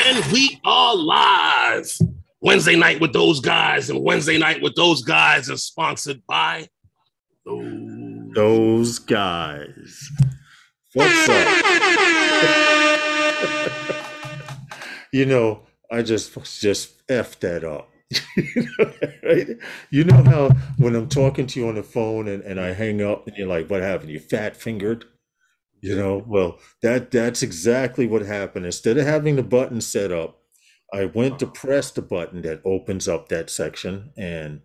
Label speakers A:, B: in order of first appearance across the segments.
A: And we are live. Wednesday night with those guys, and Wednesday night with those guys is sponsored by
B: those guys. What's up? You know, I just effed that up. Right? You know how when I'm talking to you on the phone and I hang up and you're like, what happened? You fat fingered? You know, well, that's exactly what happened. Instead of having the button set up, I went to press the button that opens up that section. And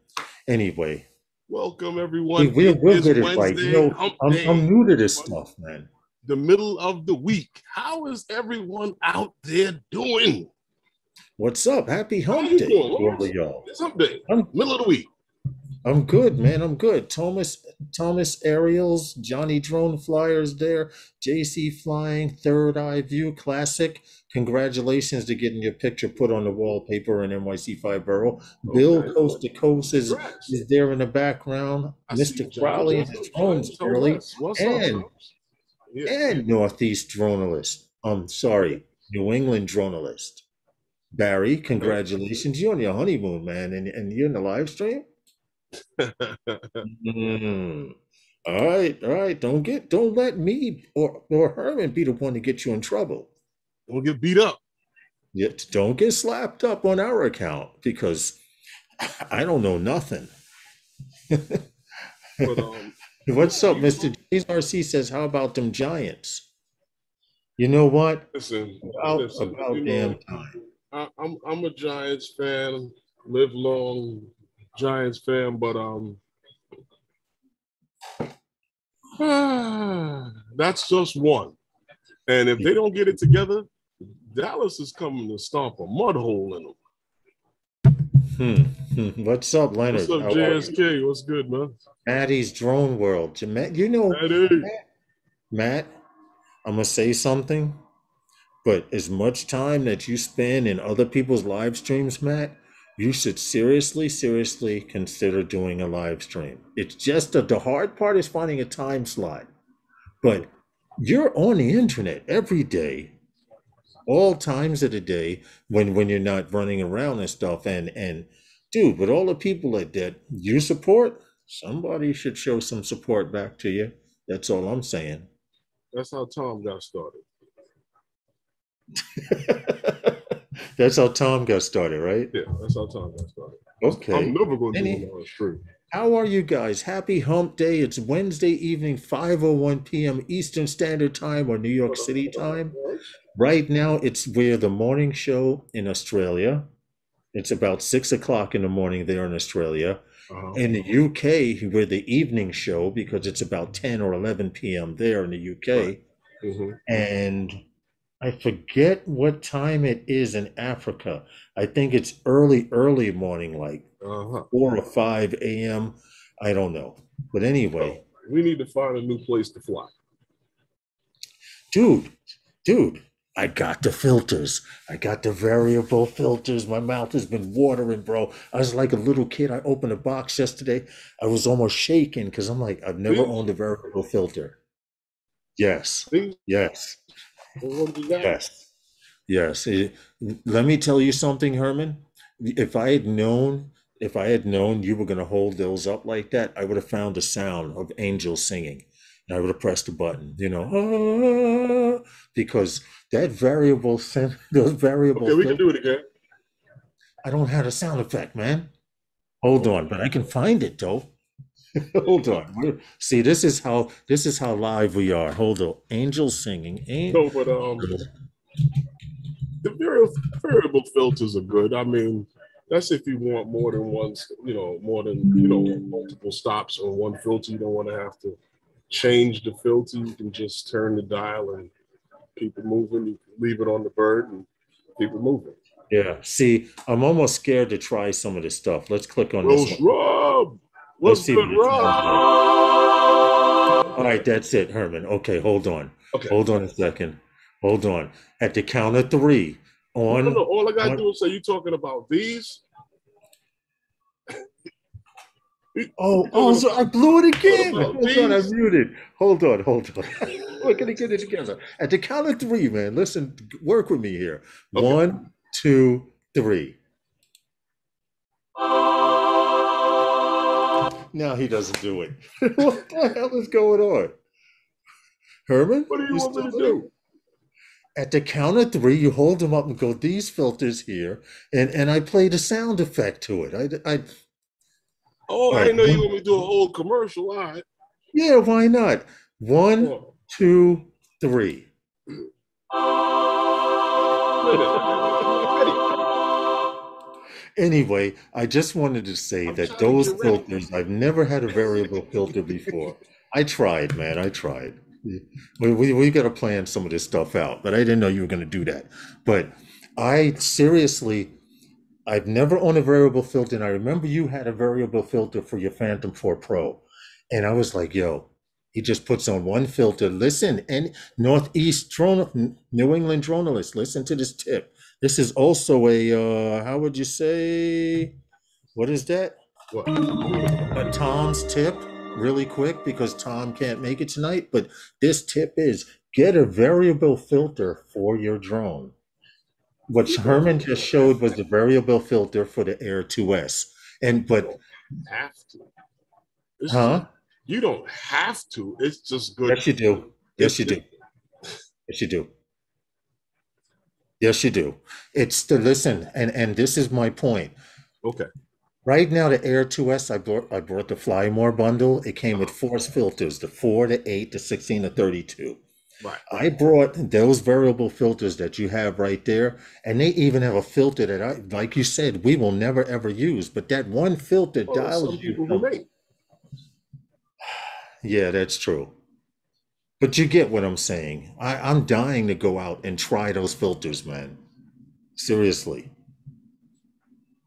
B: anyway,
A: welcome everyone.
B: we'll get it right.
A: Wednesday,
B: You know, I'm new to this stuff, man.
A: The middle of the week. How is everyone out there doing?
B: What's up? Happy hump day, all of y'all.
A: It's hump day. Middle of the week.
B: I'm good, man. I'm good. Thomas Aerials, Johnny Drone Flyers there, JC Flying, Third Eye View Classic. Congratulations to getting your picture put on the wallpaper in NYC5 Borough. Okay. Bill Coast to Coast is there in the background. Mr. Crowley and the drones early. And Northeast Dronalist. I'm sorry, New England Dronalist. Barry, congratulations. You're on your honeymoon, man, and you're in the live stream? All right. Don't let me or Herman be the one to get you in trouble.
A: Don't get beat up.
B: Yeah, don't get slapped up on our account because I don't know nothing. But, what's up, Mr. RC says, how about them Giants? You know what?
A: Listen,
B: about damn time.
A: I'm a Giants fan, live long Giants fan, but that's just one. And if they don't get it together, Dallas is coming to stomp a mud hole
B: in them. What's up, Leonard?
A: What's up, JSK? What's good, man?
B: Maddie's Drone World. You know, Matt, I'm gonna say something, but as much time that you spend in other people's live streams, Matt, you should seriously consider doing a live stream. It's just the hard part is finding a time slot. But you're on the internet every day, all times of the day when you're not running around and stuff. And dude, with all the people that you support, somebody should show some support back to you. That's all I'm saying.
A: That's how Tom got started.
B: That's how Tom got started, right?
A: Yeah, that's how Tom got started.
B: Okay.
A: I'm never going to do it on the street.
B: How are you guys? Happy hump day. It's Wednesday evening, 5:01 p.m. Eastern Standard Time or New York City time. Right now, we're the morning show in Australia. It's about 6 o'clock in the morning there in Australia. In the UK, we're the evening show because it's about 10 or 11 p.m. there in the UK. And I forget what time it is in Africa. I think it's early morning, like 4 or 5 a.m. I don't know. But anyway.
A: We need to find a new place to fly.
B: Dude, I got the filters. I got the variable filters. My mouth has been watering, bro. I was like a little kid. I opened a box yesterday. I was almost shaking because I'm like, I've never owned a variable filter. Yes. Yes. Let me tell you something, Herman. If I had known you were going to hold those up like that, I would have found the sound of angels singing. And I would have pressed the button, because that variable, those variables.
A: Okay, we can do it again.
B: I don't have a sound effect, man. Hold on, but I can find it though. Hold on. See, this is how live we are. Hold on. Angels singing.
A: No, but the variable filters are good. I mean, that's if you want more than one, multiple stops on one filter. You don't want to have to change the filter. You can just turn the dial and keep it moving. You can leave it on the bird and keep it moving.
B: Yeah. See, I'm almost scared to try some of this stuff. Let's click on
A: this one. What's good, Rob?
B: All right, that's it, Herman. Okay, hold on.
A: Okay.
B: Hold on a second. Hold on. At the count of 3.
A: No, all I got to do is say, you talking about these?
B: Oh,
A: You talking
B: also, I
A: about
B: blew it
A: what
B: again.
A: about
B: Hold on, I
A: these?
B: muted. Hold on. We're gonna get it together. At the count of three, man. Listen, work with me here.
A: Okay.
B: One, two, three. Now he doesn't do it. What the hell is going on? Herman,
A: What do you
B: you
A: want me
B: still
A: to
B: there?
A: do?
B: At the count of three, you hold them up and go, these filters here, and I played a sound effect to it.
A: Oh,
B: All
A: I
B: right,
A: didn't know you want me to do a whole commercial. All right.
B: yeah, why not? One,
A: Oh,
B: two, three.
A: wait a minute. Eddie,
B: Anyway, I just wanted to say
A: I'm
B: that
A: trying to
B: those
A: get ready.
B: filters, I've never had a variable filter before. I tried, man. I tried. We got to plan some of this stuff out, but I didn't know you were going to do that. But I seriously, I've never owned a variable filter, and I remember you had a variable filter for your Phantom 4 Pro, and I was like, "Yo, he just puts on one filter." Listen, and New England journalists, listen to this tip. This is also a how would you say? What is that?
A: What?
B: A Tom's tip, really quick, because Tom can't make it tonight. But this tip is get a variable filter for your drone. What
A: You
B: Herman
A: don't
B: just showed was the variable filter for the Air 2S. And
A: you
B: but
A: don't have to. It's just
B: huh?
A: you don't have to. It's just good.
B: Yes, you do. Yes,
A: It's
B: you do. Yes, you do. Yes, you do. It's the listen, and this is my point.
A: okay.
B: Right now, the Air 2S, I brought the Fly More bundle. It came with
A: Uh-huh.
B: four filters: the 4, the 8, the 16, the 32.
A: Right.
B: I brought those variable filters that you have right there, and they even have a filter that like you said, we will never ever use. But that one filter
A: Well, there's
B: dials
A: some
B: you
A: people who
B: from.
A: may.
B: Yeah, that's true. But you get what I'm saying. I'm dying to go out and try those filters, man. Seriously.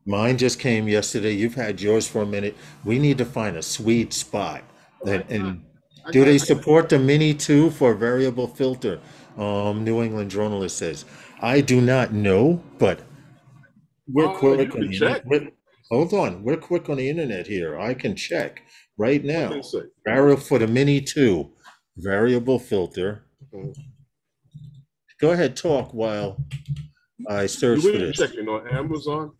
B: Mine just came yesterday. You've had yours for a minute. We need to find a sweet spot.
A: Well,
B: And
A: I
B: do
A: got
B: they support the Mini 2 for variable filter? New England Journalist says. I do not know, but we're
A: you
B: quick on
A: can
B: the internet.
A: check.
B: Hold on. We're quick on the internet here. I can check right
A: What they
B: now.
A: say.
B: Variable for the Mini 2. Variable filter.
A: Mhm.
B: Go ahead, talk while I
A: You
B: search for
A: ain't
B: this.
A: checking on Amazon.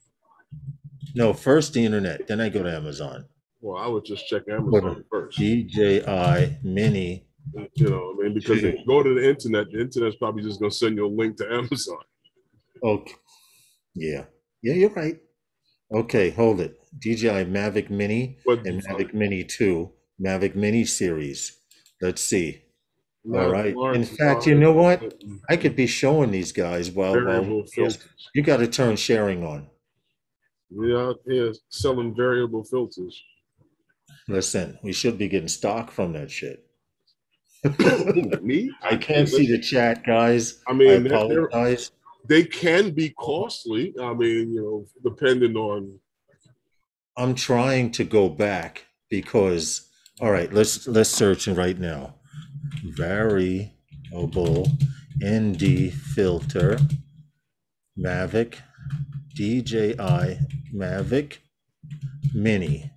B: No, first the internet, then I go to Amazon.
A: Well, I would just check
B: Go
A: Amazon
B: to
A: first.
B: DJI Mini
A: I mean, because if
B: 2.
A: you go to the internet's probably just gonna send you a link to Amazon.
B: Okay. Yeah. Yeah, you're right. Okay, hold it. DJI Mavic Mini
A: What did you
B: and
A: find?
B: Mavic Mini 2, Mavic Mini series. Let's see. All
A: Now,
B: right. In
A: Lawrence is
B: fact,
A: on
B: you know what?
A: it.
B: I could be showing these guys while
A: Variable
B: yes.
A: filters.
B: You got to turn sharing on.
A: We out here selling variable filters.
B: Listen, we should be getting stock from that shit.
A: Who, me?
B: I
A: Hey,
B: can't see the
A: listen.
B: chat, guys.
A: I
B: I
A: mean,
B: apologize.
A: they can be costly. I mean, depending on.
B: I'm trying to go back because all right, let's search right now. Variable ND filter Mavic DJI Mavic Mini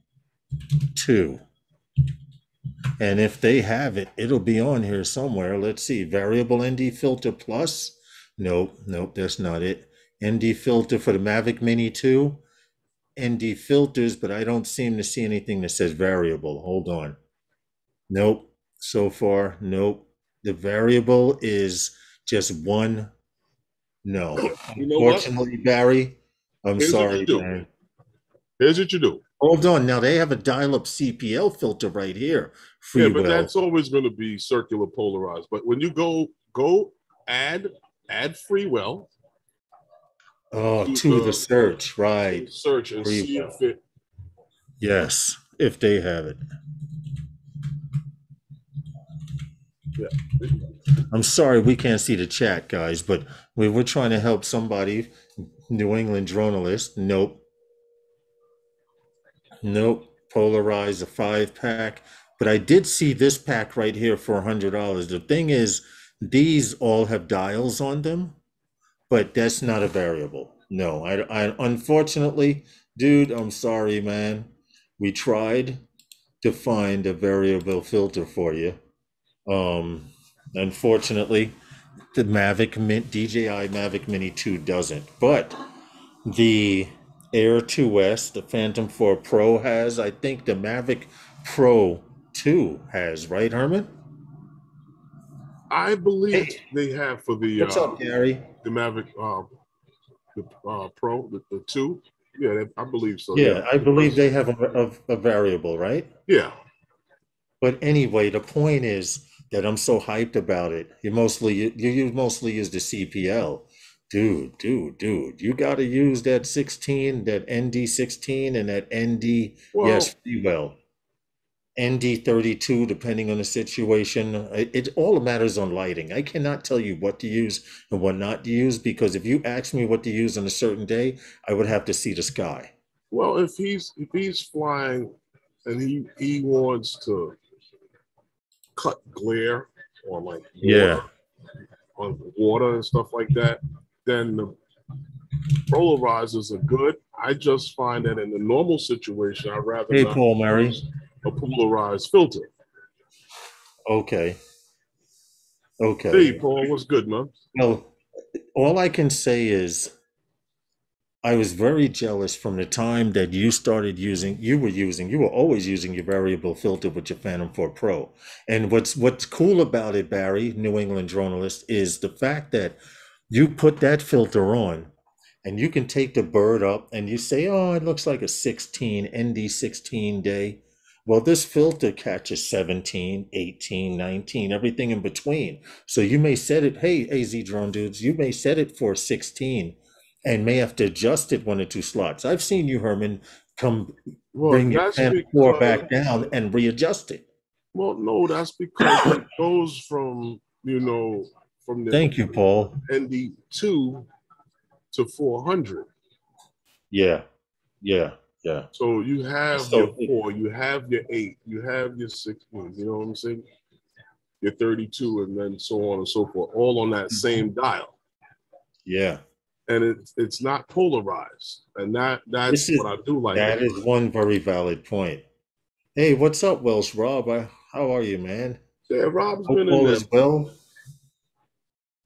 B: 2. And if they have it, it'll be on here somewhere. Let's see. Variable ND filter plus. Nope, that's not it. ND filter for the Mavic Mini 2. ND filters, but I don't seem to see anything that says variable. Hold on. Nope. So far, nope. The variable is just one. No.
A: You know what?
B: Unfortunately, Barry, I'm
A: Here's what you
B: sorry,
A: do.
B: man.
A: Here's what you do.
B: Hold on. Now they have a dial-up CPL filter right here.
A: Yeah,
B: Free
A: but
B: will.
A: that's always going to be circular polarized. But when you go add free well
B: Oh,
A: to
B: to the search,
A: the
B: right.
A: search and
B: Free
A: see if
B: will.
A: it.
B: Yes, if they have it.
A: Yeah.
B: I'm sorry we can't see the chat, guys, but we're trying to help somebody. New England journalist. Nope. Nope. Polarize a 5 pack. But I did see this pack right here for $100. The thing is, these all have dials on them, but that's not a variable. No, I unfortunately, dude, I'm sorry, man. We tried to find a variable filter for you. Um, Unfortunately, the DJI Mavic Mini 2 doesn't. But the Air 2S, the Phantom 4 Pro has. I think the Mavic Pro 2 has, right, Herman?
A: I believe
B: Hey,
A: they have for
B: what's up, Gary?
A: the Mavic the Pro the two. Yeah, I believe so. Yeah,
B: Yeah, I believe
A: because
B: they have a variable, right?
A: yeah.
B: But anyway, the point is that I'm so hyped about it. You mostly use the CPL. Dude, you got to use that 16, that ND16 and that ND, yes,
A: Well,
B: Freewell. ND32, depending on the situation. It all matters on lighting. I cannot tell you what to use and what not to use because if you ask me what to use on a certain day, I would have to see the sky.
A: well, if he's flying and he wants to cut glare on like
B: Yeah.
A: water and stuff like that, then the polarizers are good. I just find that in the normal situation, I'd rather
B: Hey,
A: not
B: Paul Murray.
A: use a polarized filter.
B: Okay.
A: Hey,
B: Okay.
A: Paul, what's good, man?
B: Well, all I can say is I was very jealous from the time that you were always using your variable filter with your Phantom 4 Pro. And what's cool about it, Barry, New England journalist, is the fact that you put that filter on and you can take the bird up and you say, oh, it looks like a 16, ND16 day. Well, this filter catches 17, 18, 19, everything in between. So you may set it, hey, AZ drone dudes, you may set it for 16 and may have to adjust it 1 or 2 slots. I've seen you, Herman, come
A: Well,
B: bring your
A: that's
B: Phantom 4 back
A: because
B: down and readjust it.
A: well, no, that's because it goes from from the
B: Thank you, Paul.
A: ND2 to 400.
B: Yeah, yeah, yeah.
A: So you have your
B: So,
A: 4, you have your 8, you have your 16. You know what I'm saying? Your 32, and then so on and so forth, all on that same dial.
B: yeah.
A: And it's not polarized, and
B: This
A: that's
B: is
A: what I do like
B: that
A: about
B: is
A: it.
B: one very valid point. Hey, what's up, Welsh Rob? How are you, man?
A: Yeah, Rob's
B: Hope
A: been in
B: all
A: there.
B: is well.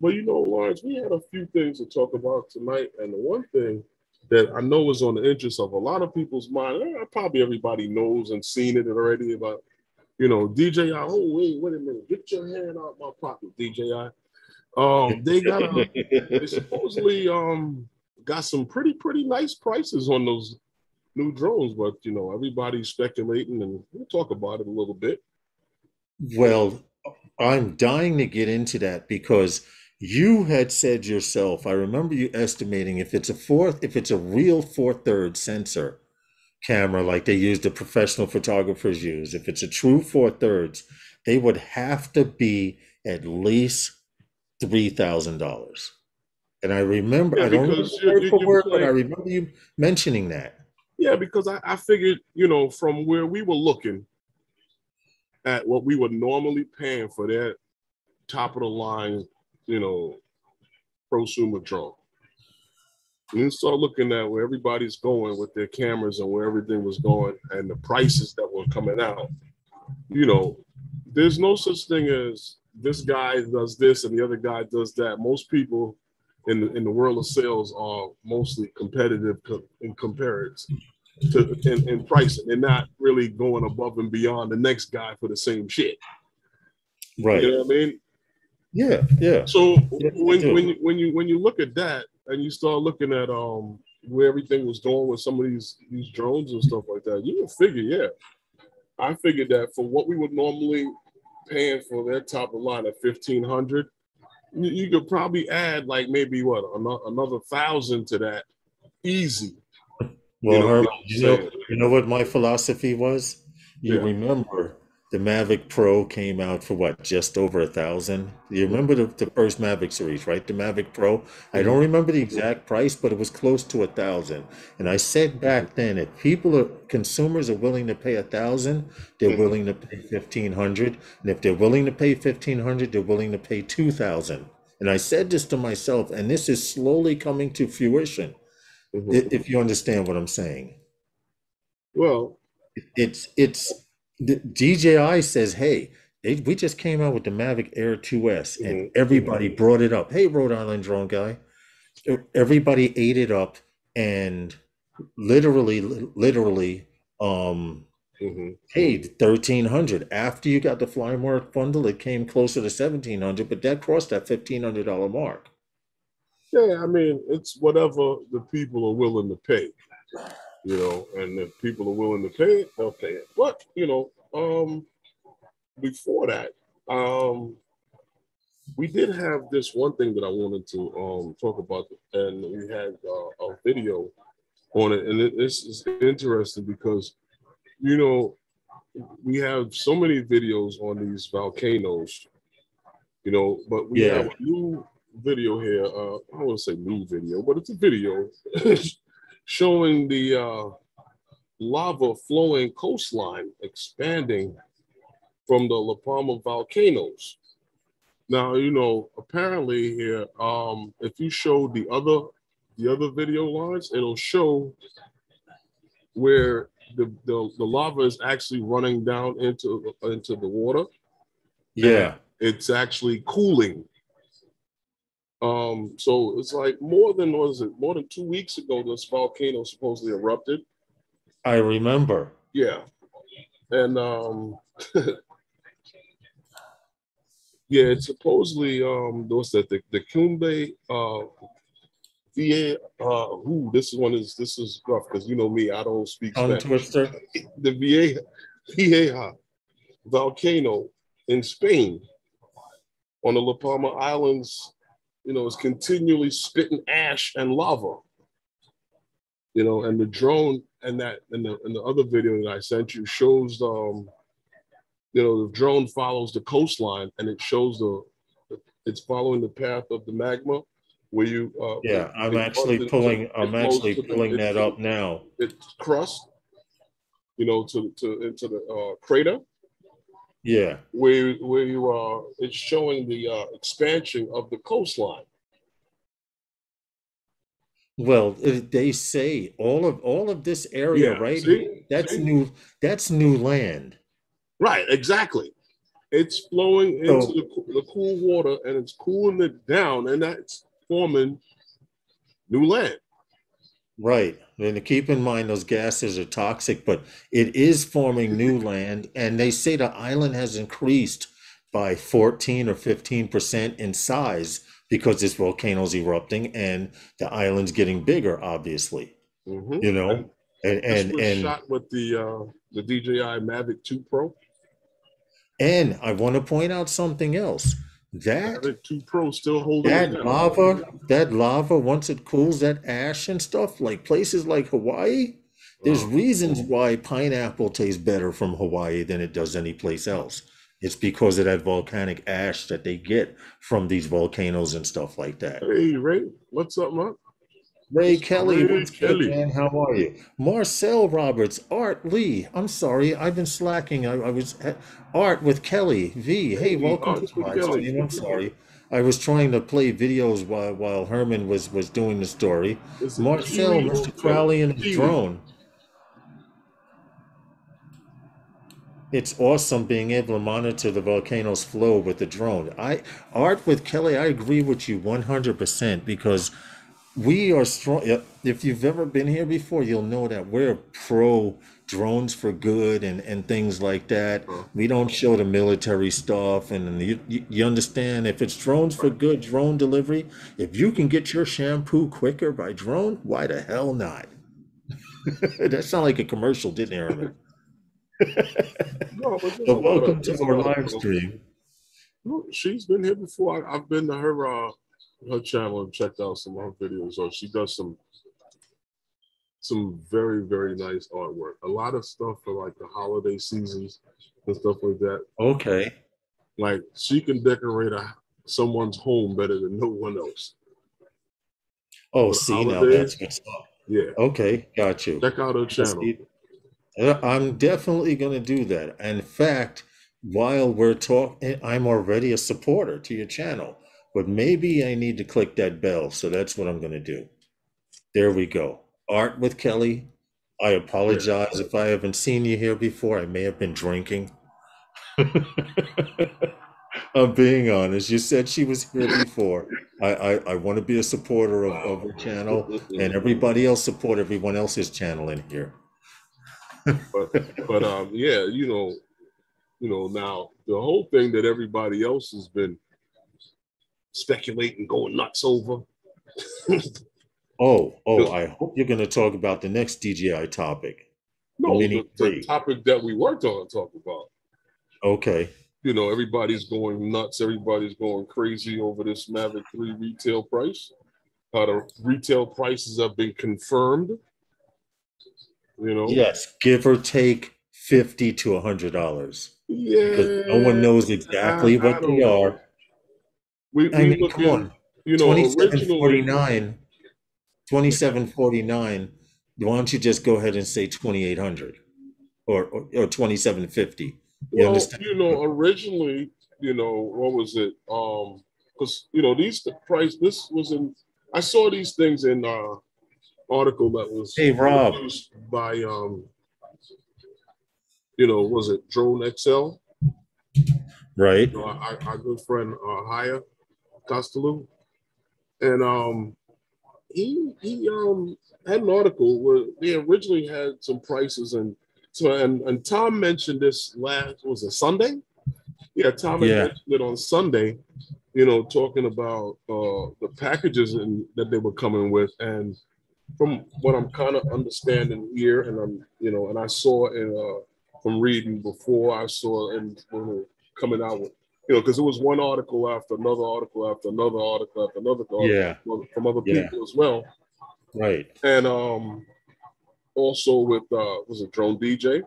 A: Well, Lawrence, we had a few things to talk about tonight, and the one thing that I know is on the interest of a lot of people's mind, probably everybody knows and seen it already about, DJI. Oh, wait a minute, get your hand out my pocket, DJI. They supposedly got some pretty nice prices on those new drones, but everybody's speculating, and we'll talk about it a little bit.
B: Well, I'm dying to get into that because you had said yourself, I remember you estimating if it's a real 4/3 sensor camera like they use the professional photographers use, if it's a true 4/3, they would have to be at least $3,000. And
A: Yeah,
B: I don't remember
A: because
B: word for
A: you're
B: word, but I
A: playing.
B: remember you mentioning that.
A: Yeah, because I figured, from where we were looking at what we were normally paying for that top of the line, you know, prosumer drone. And you start looking at where everybody's going with their cameras and where everything was going and the prices that were coming out, you know, there's no such thing as this guy does this and the other guy does that. Most people in the world of sales are mostly competitive in comparison to in pricing. They're not really going above and beyond the next guy for the same shit. You
B: Right.
A: know what I mean?
B: Yeah, yeah.
A: So
B: Yes, I do.
A: when you look at that and you start looking at where everything was going with some of these drones and stuff like that, you can figure, yeah. I figured that for what we would normally paying for their top of line at 1,500, you could probably add like maybe what another 1,000 to that easy.
B: Well,
A: You
B: Herman,
A: know what I'm saying?
B: you know what my philosophy was? You
A: Yeah.
B: remember the Mavic Pro came out for what, just over 1,000? You remember the first Mavic series, right? The Mavic Pro. I
A: Mm-hmm.
B: don't remember the exact price, but it was close to 1,000. And I said back then, if consumers are willing to pay 1,000, they're
A: Mm-hmm.
B: willing to pay 1,500. And if they're willing to pay 1,500, they're willing to pay 2,000. And I said this to myself, and this is slowly coming to fruition
A: Mm-hmm.
B: if you understand what I'm saying.
A: Well,
B: It's the DJI says, hey, we just came out with the Mavic Air 2S, and
A: Mm-hmm.
B: everybody brought it up. Hey, Rhode Island drone guy, everybody ate it up, and literally, um,
A: Mm-hmm.
B: paid 1,300. After you got the Flymark bundle, it came closer to 1,700, but that crossed that $1,500 mark.
A: Yeah, I mean, it's whatever the people are willing to pay, and if people are willing to pay it, they'll pay it. But, before that, we did have this one thing that I wanted to talk about, and we had a video on it, and this is interesting because, you know, we have so many videos on these volcanoes, but we have
B: Yeah,
A: a new video here. I don't want to say new video, but it's a video showing the lava flowing coastline expanding from the La Palma volcanoes. Now, apparently here, if you show the other video lines, it'll show where the lava is actually running down into the water, and
B: yeah.
A: it's actually cooling. So it's like more than 2 weeks ago this volcano supposedly erupted.
B: I remember.
A: Yeah, and yeah, it's supposedly what's that, the Cumbe VA. This is rough because you know me, I don't speak
B: Tongue
A: Spanish.
B: twister.
A: The Vieja volcano in Spain on the La Palma Islands, is continually spitting ash and lava. And the drone and the other video that I sent you shows the drone follows the coastline and it shows it's following the path of the magma where you
B: Yeah, I'm
A: it runs
B: actually
A: into
B: pulling.
A: it
B: I'm
A: flows
B: actually
A: to
B: pulling that up now.
A: its crust, to into the crater
B: Yeah.
A: where you are. It's showing the expansion of the coastline.
B: Well, they say all of this area
A: Yeah.
B: right
A: See,
B: here, that's
A: see,
B: new. That's new land.
A: right, exactly. It's flowing into
B: So
A: the cool water and it's cooling it down, and that's forming new land.
B: right. And to keep in mind those gases are toxic, but it is forming new land, and they say the island has increased by 14 or 15% in size because this volcano's erupting and the island's getting bigger, obviously.
A: Mm-hmm.
B: You
A: And
B: know, and
A: this
B: and
A: was
B: and
A: shot with the DJI Mavic 2 Pro.
B: and I want to point out something else. That
A: Mavic 2 Pro still holding the
B: that
A: camera.
B: lava, that lava, once it cools, that ash and stuff, like places like Hawaii, there's reasons why pineapple tastes better from Hawaii than it does anyplace else. It's because of that volcanic ash that they get from these volcanoes and stuff like that.
A: Hey Ray, what's up, man?
B: Ray
A: Mr.
B: Kelly,
A: Ray
B: what's good,
A: Kelly.
B: man? How are you? Marcel Roberts, Art Lee. I'm sorry, I've been slacking. I was Art with Kelly V. Hey,
A: Hey,
B: welcome to
A: Arts
B: the
A: with
B: live
A: Kelly.
B: stream. I'm sorry, I was trying to play videos while Herman was doing the story.
A: Is it
B: Marcel,
A: Kiwi or
B: Mr. Crowley, and his
A: Kiwi?
B: drone. It's awesome being able to monitor the volcano's flow with the drone. Art with Kelly, I agree with you 100% because we are strong. If you've ever been here before, you'll know that we're pro drones for good and things like that.
A: Uh,
B: We don't show the military stuff. And you understand if it's drones for good, drone delivery, if you can get your shampoo quicker by drone, why the hell not? That sounded like a commercial, didn't it, Herman?
A: no, but
B: But welcome to
A: there's a
B: our
A: lot of
B: live stream.
A: She's been here before. I've been to her channel and checked out some of her videos. So she does some very, very nice artwork. A lot of stuff for like the holiday seasons and stuff like that.
B: Okay.
A: Like she can decorate someone's home better than no one else
B: Oh,
A: for the
B: see, now that's
A: holidays.
B: what's up.
A: Yeah,
B: Okay, got you.
A: check out her channel.
B: See, I'm definitely going to do that. In fact, while we're talking, I'm already a supporter to your channel, but maybe I need to click that bell. So that's what I'm going to do. There we go. Art with Kelly. I
A: Yeah.
B: apologize if I haven't seen you here before. I may have been drinking. I'm being honest. You said she was here before. I want to be a supporter of her channel, and everybody else support everyone else's channel in here.
A: but yeah, now the whole thing that everybody else has been speculating, going nuts over.
B: Oh, I hope you're going to talk about the next DJI topic, the
A: No,
B: Mini
A: the
B: 3.
A: topic that we were going to talk about.
B: Okay.
A: Everybody's going nuts. Everybody's going crazy over this Mavic 3 retail price. The retail prices have been confirmed.
B: Yes, give or take $50 to $100, because no one
A: Yeah,
B: knows exactly
A: I
B: what they
A: don't know.
B: are. I
A: We
B: mean, come
A: looking,
B: on, twenty seven forty
A: originally,
B: nine, 2749. Why don't you just go ahead and say 2800 or 2750? You
A: well,
B: understand?
A: originally, what was it? Because these the price. This was in. I saw these things in article that was
B: Hey, Rob.
A: produced by was it Drone XL?
B: Right.
A: Our good friend Raya Costello, and he had an article where they originally had some prices, and so and Tom mentioned this last, was it Sunday? Yeah, Tom had
B: Yeah.
A: mentioned it on Sunday, talking about the packages that they were coming with. And from what I'm kind of understanding here, and and I saw from reading before, I saw and coming out with, because it was one article after another article after another article after another
B: Yeah.
A: article from other
B: Yeah.
A: people as well.
B: Right.
A: And also with was it Drone DJ? And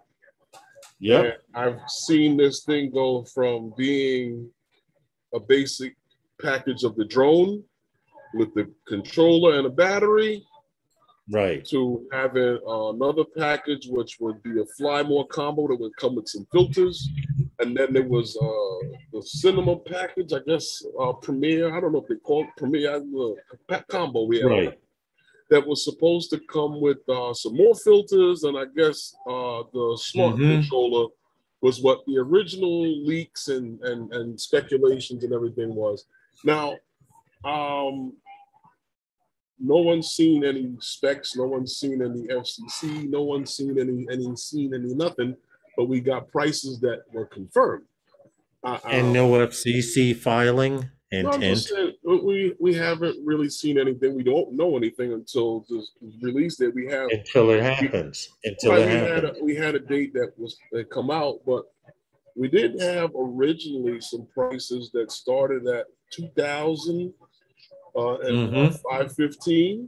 B: Yep.
A: I've seen this thing go from being a basic package of the drone with the controller and a battery
B: Right.
A: to having another package, which would be a Fly More combo that would come with some filters. And then there was the cinema package, I guess, Premiere. I don't know if they call it Premiere, the combo we had on
B: Right.
A: that was supposed to come with some more filters. And I guess the smart
B: Mm-hmm.
A: controller was what the original leaks and speculations and everything was. Now, no one's seen any specs, no one's seen any FCC, no one's seen any nothing, but we got prices that were confirmed.
B: And no FCC filing
A: No, I'm just
B: intent
A: saying we haven't really seen anything. We don't know anything until the release that we have.
B: until it happens. Until
A: Right,
B: it happens.
A: we had a date that come out, but we did have originally some prices that started at 2,000 and
B: Mm-hmm.
A: 515.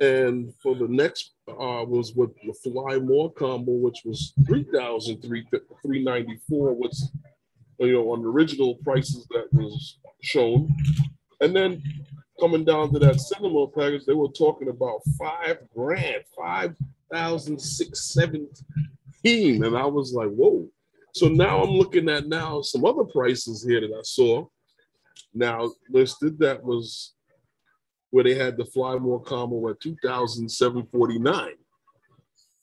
A: And for the next was with the Fly More combo, which was 3,394, which on the original prices that was shown. And then coming down to that cinema package, they were talking about $5,000, 5,617. And I was like, whoa. So now I'm looking at some other prices here that I saw now listed that was where they had the Fly More combo at 2,749.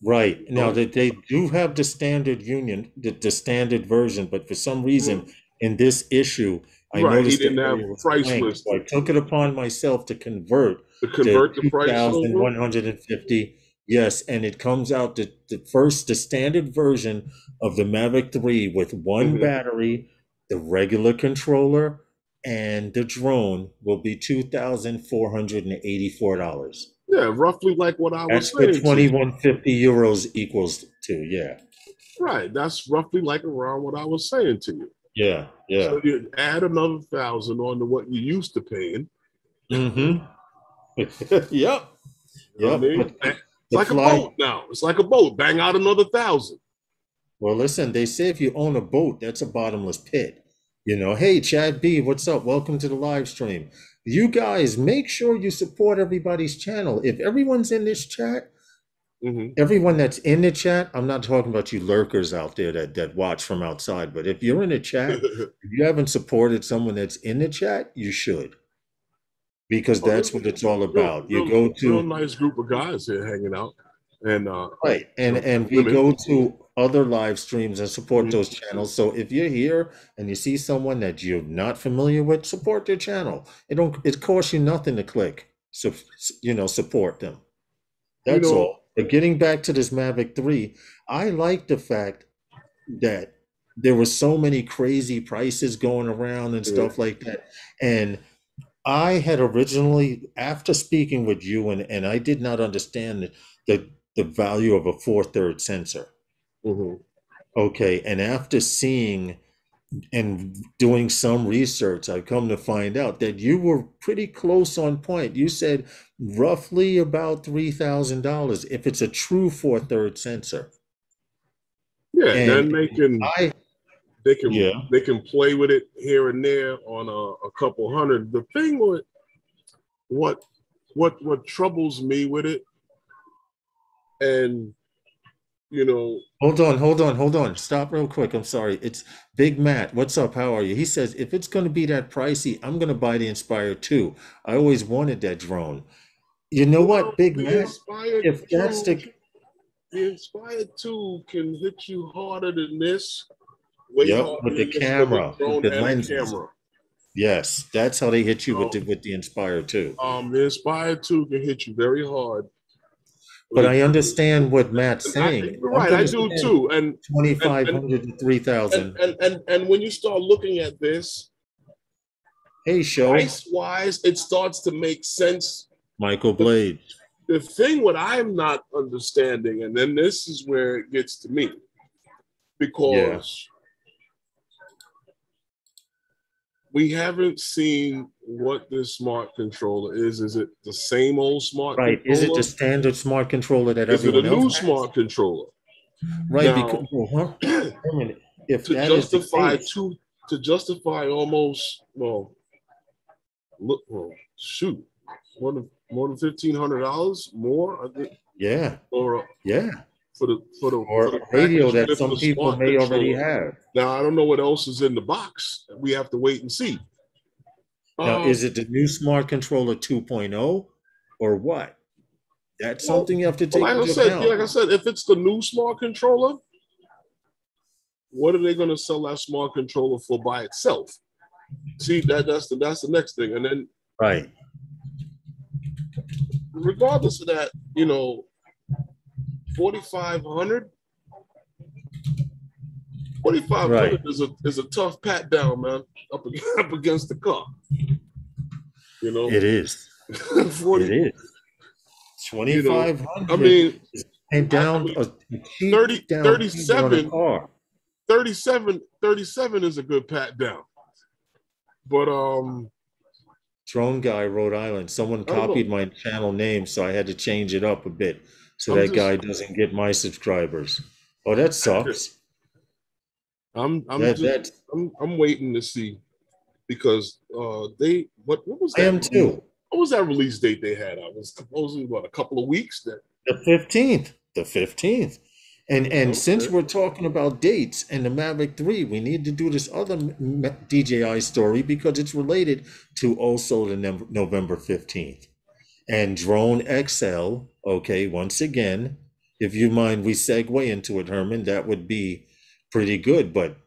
B: Right. Now that they do have the standard union, the standard version, but for some reason in this issue, I
A: Right, he
B: noticed the
A: didn't have
B: area was
A: price
B: blank. So I
A: listed
B: took it upon myself to convert
A: to
B: to
A: convert the price over.
B: 2,150. Yes, and it comes out the standard version of the Mavic 3 with one
A: Mm-hmm.
B: battery, the regular controller, and the drone will be $2,484.
A: Yeah, roughly like what I was
B: That's what
A: saying to you.
B: 2150 euros equals to. Yeah.
A: Right, that's roughly like around what I was saying to you.
B: Yeah. Yeah.
A: So you add another 1,000 on to what you used to paying.
B: Mm-hmm. Yep.
A: You know what I
B: Yep.
A: mean?
B: But
A: It's
B: the
A: like a
B: fly.
A: boat now. It's like a boat. Bang out another 1,000.
B: Well, listen, they say if you own a boat, that's a bottomless pit. Hey, Chad B, what's up? Welcome to the live stream. You guys, make sure you support everybody's channel. If everyone's in this chat,
A: Mm-hmm.
B: everyone that's in the chat, I'm not talking about you lurkers out there that watch from outside, but if you're in the chat, if you haven't supported someone that's in the chat, you should, because
A: Oh,
B: that's what it's all
A: real,
B: about. You
A: real,
B: go
A: real
B: to
A: nice group of guys here hanging out. and
B: Right. And we
A: women.
B: go to other live streams and support
A: Mhm.
B: those channels. So if you're here and you see someone that you're not familiar with, support their channel. It costs you nothing to click. So support them.
A: You
B: That's
A: know,
B: all. But getting back to this Mavic 3, I like the fact that there were so many crazy prices going around and
A: yeah,
B: stuff like that. And I had originally, after speaking with you, and I did not understand the value of a 4/3 sensor.
A: mhm.
B: Okay. And after seeing and doing some research, I've come to find out that you were pretty close on point. You said roughly about $3,000 if it's a true 4/3 sensor.
A: Yeah.
B: And
A: Then
B: I,
A: they can
B: yeah,
A: they can play with it here and there on a couple hundred. The thing with what what troubles me with it, and you know,
B: hold on. Stop real quick. I'm sorry. It's Big Matt. What's up? How are you? He says, if it's going to be that pricey, I'm going to buy the Inspire 2. I always wanted that drone. You know
A: well,
B: what, Big Matt? If that's
A: The Inspired 2 can hit you harder than this, way
B: yep,
A: harder
B: with the
A: than this with a
B: camera, with
A: drone
B: the
A: and a
B: lenses.
A: camera.
B: Yes, that's how they hit you with
A: So,
B: the Inspire 2.
A: the Inspired 2 can hit you very hard.
B: But
A: With
B: I understand what Matt's
A: and
B: saying.
A: you're
B: I'm
A: right,
B: going
A: I
B: to
A: do
B: spend
A: too. And
B: 2,500 to 3,000.
A: and when you start looking at this
B: Hey, show,
A: price wise, it starts to make sense.
B: Michael
A: The,
B: Blade.
A: the thing what I'm not understanding, and then this is where it gets to me,
B: Yeah.
A: because we haven't seen what this smart controller is. Is it the same old smart
B: Right. Is it the
A: controller?
B: standard smart controller that
A: Is it a
B: everyone else
A: new
B: has?
A: smart controller?
B: Right.
A: Now,
B: Because, well, huh?
A: to
B: I mean, if that is the
A: justify
B: case,
A: two, to justify almost, well, shoot, more than $1,500 more, I think,
B: yeah,
A: or
B: yeah.
A: for
B: Or
A: the
B: a radio
A: package
B: that
A: with
B: some
A: the
B: people
A: smart
B: may already
A: controller.
B: have.
A: Now I don't know what else is in the box. We have to wait and see.
B: Now,
A: Um,
B: is it the new smart controller 2.0 or what? That's
A: well,
B: something you have to
A: well,
B: take into
A: like
B: account.
A: I said, if it's the new smart controller, what are they going to sell that smart controller for by itself? See, that's the next thing. And then
B: Right.
A: regardless of that, 4,500, 4,500
B: Right.
A: is a tough pat down, man, up up against the car. You know,
B: It is.
A: 40.
B: It is.
A: I
B: 2,500
A: mean,
B: and
A: I
B: down
A: mean,
B: a cheap
A: 30,
B: down payment on a
A: 37,
B: car.
A: 37 is a good pat down. But
B: Drone Guy, Rhode Island. Someone
A: I don't know.
B: copied my channel name, so I had to change it up a bit so
A: I'm
B: that
A: just
B: guy doesn't get my subscribers. Oh, that sucks.
A: I'm
B: That
A: just
B: that
A: I'm waiting to see, because they what was
B: I
A: that
B: am
A: release?
B: too.
A: What was that release date they had? I was supposedly a couple of weeks. That
B: The 15th. The 15th. And since
A: okay.
B: we're talking about dates and the Mavic 3, we need to do this other DJI story because it's related to also the November 15th. And Drone XL, okay, once again, if you mind we segue into it, Herman, that would be pretty good. But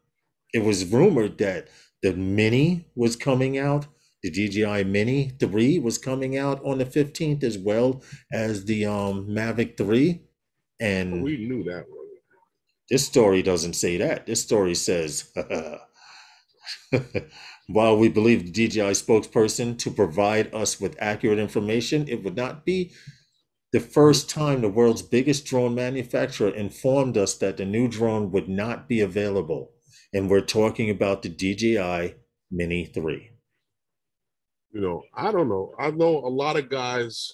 B: it was rumored that the Mini was coming out, the DJI Mini 3 was coming out on the 15th, as well as the Mavic 3. And
A: We knew that one.
B: this story doesn't say that. This story says, while we believe the DJI spokesperson to provide us with accurate information, it would not be the first time the world's biggest drone manufacturer informed us that the new drone would not be available. And we're talking about the DJI Mini 3.
A: I don't know. I know a lot of guys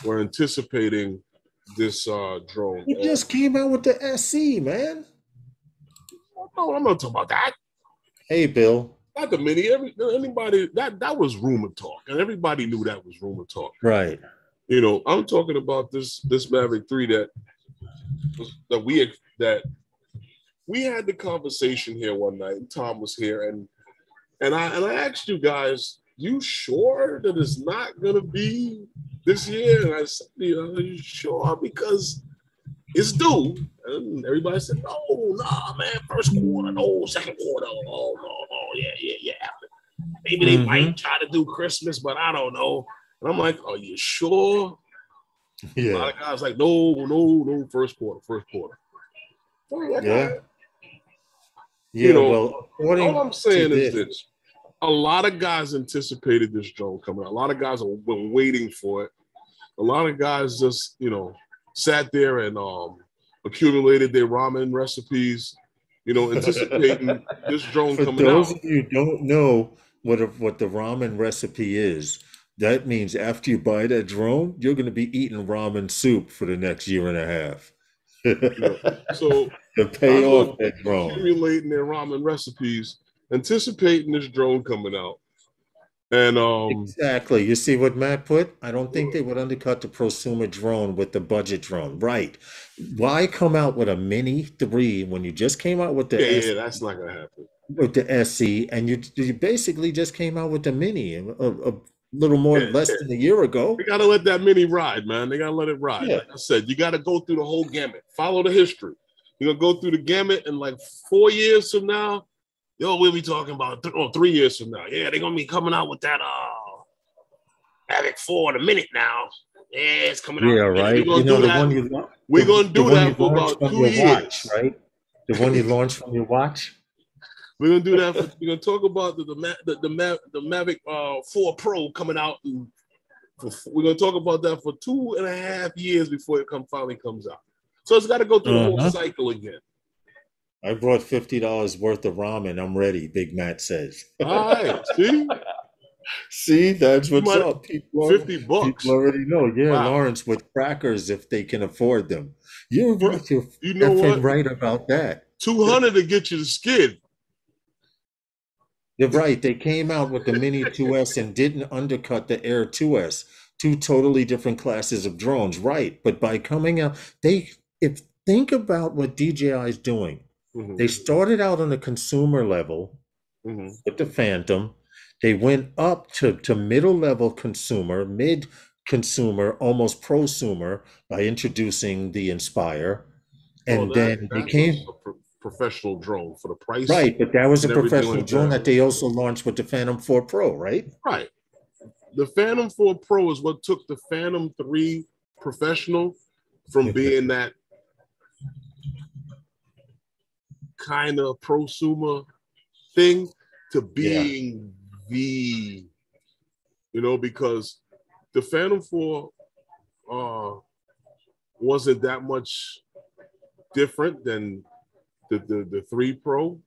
A: were anticipating this drone.
B: It just came out with the SE, man.
A: No, I'm not talking about that.
B: Hey, Bill.
A: Not the Mini. Anybody that was rumor talk, and everybody knew that was rumor talk.
B: Right.
A: I'm talking about this Mavic 3 that we had the conversation here one night, and Tom was here, and I asked you guys, you sure that it's not gonna be this year? And I said, are you sure? Because it's due. And everybody said, no, nah, man, first quarter, no, second quarter. Oh, no, no, yeah. Maybe they might try to do Christmas, but I don't know. And I'm like, are you sure? A lot
B: Yeah.
A: of guys like, no, first quarter. Like,
B: Yeah.
A: you
B: Yeah.
A: know,
B: Well,
A: all
B: according
A: I'm
B: to
A: saying is
B: this,
A: this. A lot of guys anticipated this drone coming out. A lot of guys have been waiting for it. A lot of guys just, sat there and accumulated their ramen recipes, anticipating this drone
B: for
A: coming
B: those
A: out.
B: of you who don't know what the ramen recipe is, that means after you buy that drone, you're going to be eating ramen soup for the next year and a half.
A: So
B: To pay
A: guys
B: off
A: are
B: that drone.
A: accumulating their ramen recipes, anticipating this drone coming out. And
B: Exactly. You see what Matt put? I don't think they would undercut the prosumer drone with the budget drone. Right. Why come out with a Mini 3 when you just came out with the
A: yeah,
B: S
A: that's not gonna happen.
B: with the SC and you basically just came out with the Mini a little more
A: Yeah,
B: less than a year
A: they
B: ago?
A: gotta let that mini ride, man. They gotta let it ride.
B: Yeah.
A: Like I said, you gotta go through the whole gamut. Follow the history. You're gonna go through the gamut, and like 4 years from now, we'll be talking about 3 years from now. Yeah, they're gonna be coming out with that Mavic 4 in a minute now. Yeah, it's coming out
B: Yeah,
A: in a minute.
B: right.
A: We're gonna do
B: The
A: that.
B: one
A: We're gonna
B: the
A: do
B: one you
A: that for
B: launch
A: about
B: from
A: two
B: your watch,
A: years.
B: right? The one you launch from your watch.
A: We're gonna do that. We're gonna talk about the Mavic 4 Pro coming out. We're gonna talk about that for 2.5 years before it finally comes out. So it's got to go through the whole cycle again.
B: I brought $50 worth of ramen. I'm ready, Big Matt says.
A: All right, see,
B: See, that's what's up. People
A: $50.
B: already know. Yeah,
A: Wow.
B: Lawrence, with crackers if they can afford them. You're
A: You,
B: right. You're
A: you know
B: effing
A: what?
B: right about that.
A: 200 to get you the skid.
B: You're right. They came out with the Mini 2S and didn't undercut the Air 2S. Two totally different classes of drones, right? But by coming out, if think about what DJI is doing.
A: Mm-hmm.
B: They started out on a consumer level
A: Mm-hmm.
B: with the Phantom. They went up to middle level consumer, mid consumer, almost prosumer by introducing the Inspire.
A: Well,
B: And
A: that
B: then they
A: that was
B: came,
A: a professional drone for the price
B: right, but that was a
A: and everything
B: professional
A: like
B: drone
A: that.
B: that they also launched with the Phantom 4 Pro, right?
A: Right. The Phantom 4 Pro is what took the Phantom 3 Professional from being that kind of prosumer thing to
B: Yeah.
A: being because the Phantom 4 wasn't that much different than the 3 Pro.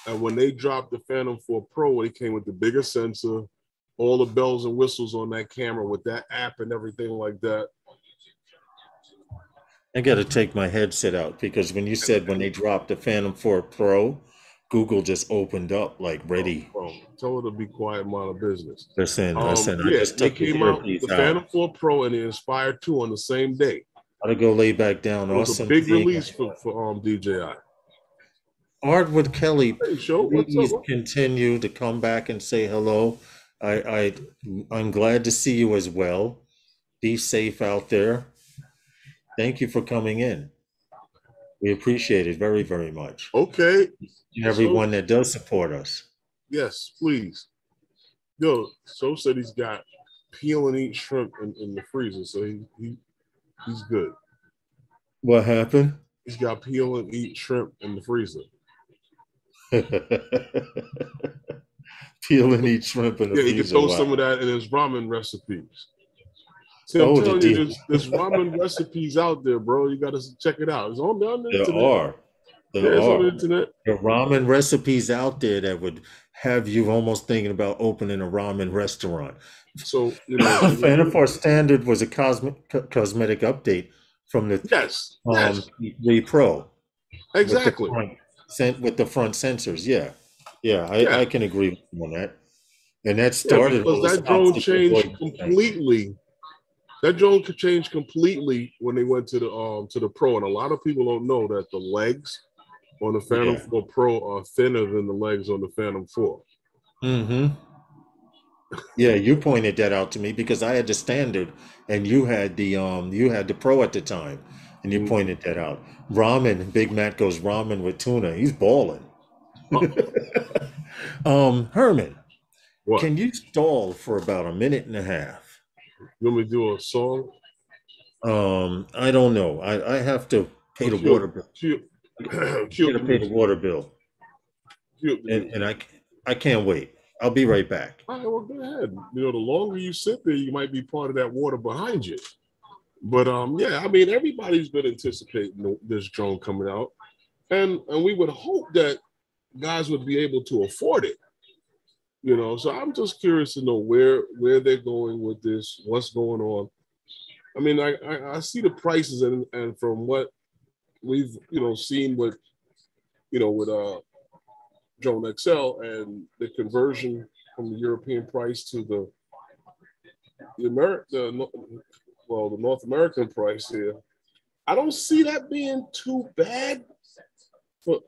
A: And when they dropped the Phantom 4 Pro, it came with the bigger sensor, all the bells and whistles on that camera with that app and everything like that.
B: I got to take my headset out because when you said when they dropped the Phantom 4 Pro, Google just opened up like ready.
A: Tell her to be quiet, mind her business.
B: Listen, I
A: Yeah,
B: just
A: they
B: took the
A: came out
B: earpiece
A: the
B: out.
A: Phantom 4 Pro and the Inspire 2 on the same day.
B: Gotta go lay back down.
A: It was a
B: Awesome
A: big
B: seeing
A: release for DJI.
B: Artwood Kelly,
A: Hey, show, what's
B: please
A: up?
B: continue to come back and say hello. I'm glad to see you as well. Be safe out there. Thank you for coming in. We appreciate it very, very much.
A: Okay.
B: And everyone that does support us.
A: Yes, please. Yo, So said he's got peel and eat shrimp in the freezer, so he's good.
B: What happened?
A: He's got peel and eat shrimp in the freezer.
B: Peel and eat shrimp in the
A: Yeah, he could
B: freezer.
A: throw
B: Wow.
A: some of that in his ramen recipes. See, I'm
B: Oh,
A: telling you, there's ramen recipes out there, bro. You got to check it out. It's on the
B: there
A: internet.
B: are. There
A: Yeah, it's on
B: are.
A: the internet.
B: There are ramen recipes out there that would have you almost thinking about opening a ramen restaurant.
A: So,
B: Phantom Force Standard was a cosmetic update from the
A: yes,
B: 3 Pro
A: exactly.
B: with the front sensors. Yeah, I can agree with you on that. And that
A: Yeah,
B: started
A: because
B: all this
A: that drone
B: obstacle
A: changed
B: avoidance thing.
A: completely. That drone could change completely when they went to the Pro, and a lot of people don't know that the legs on the Phantom 4 Pro are thinner than the legs on the Phantom 4.
B: Mm-hmm. Yeah, you pointed that out to me because I had the standard and you had the Pro at the time. and you pointed that out. Ramen, Big Matt goes ramen with tuna. He's balling. Herman,
A: What?
B: can you stall for about a minute and a half?
A: You want me to do a song?
B: I don't know. I have to pay
A: Or
B: the water bill.
A: cue
B: I
A: cue
B: gotta
A: the
B: pay the
A: music.
B: water bill,
A: Cue the music.
B: and I can't wait. I'll be right back.
A: All right, well, go ahead. You know, the longer you sit there, you might be part of that water behind you. But yeah, I mean, everybody's been anticipating this drone coming out, and we would hope that guys would be able to afford it. You know, so I'm just curious to know where they're going with this, what's going on. I mean, I see the prices, and from what we've seen with with Drone XL and the conversion from the European price to the North American price here, I don't see that being too bad. But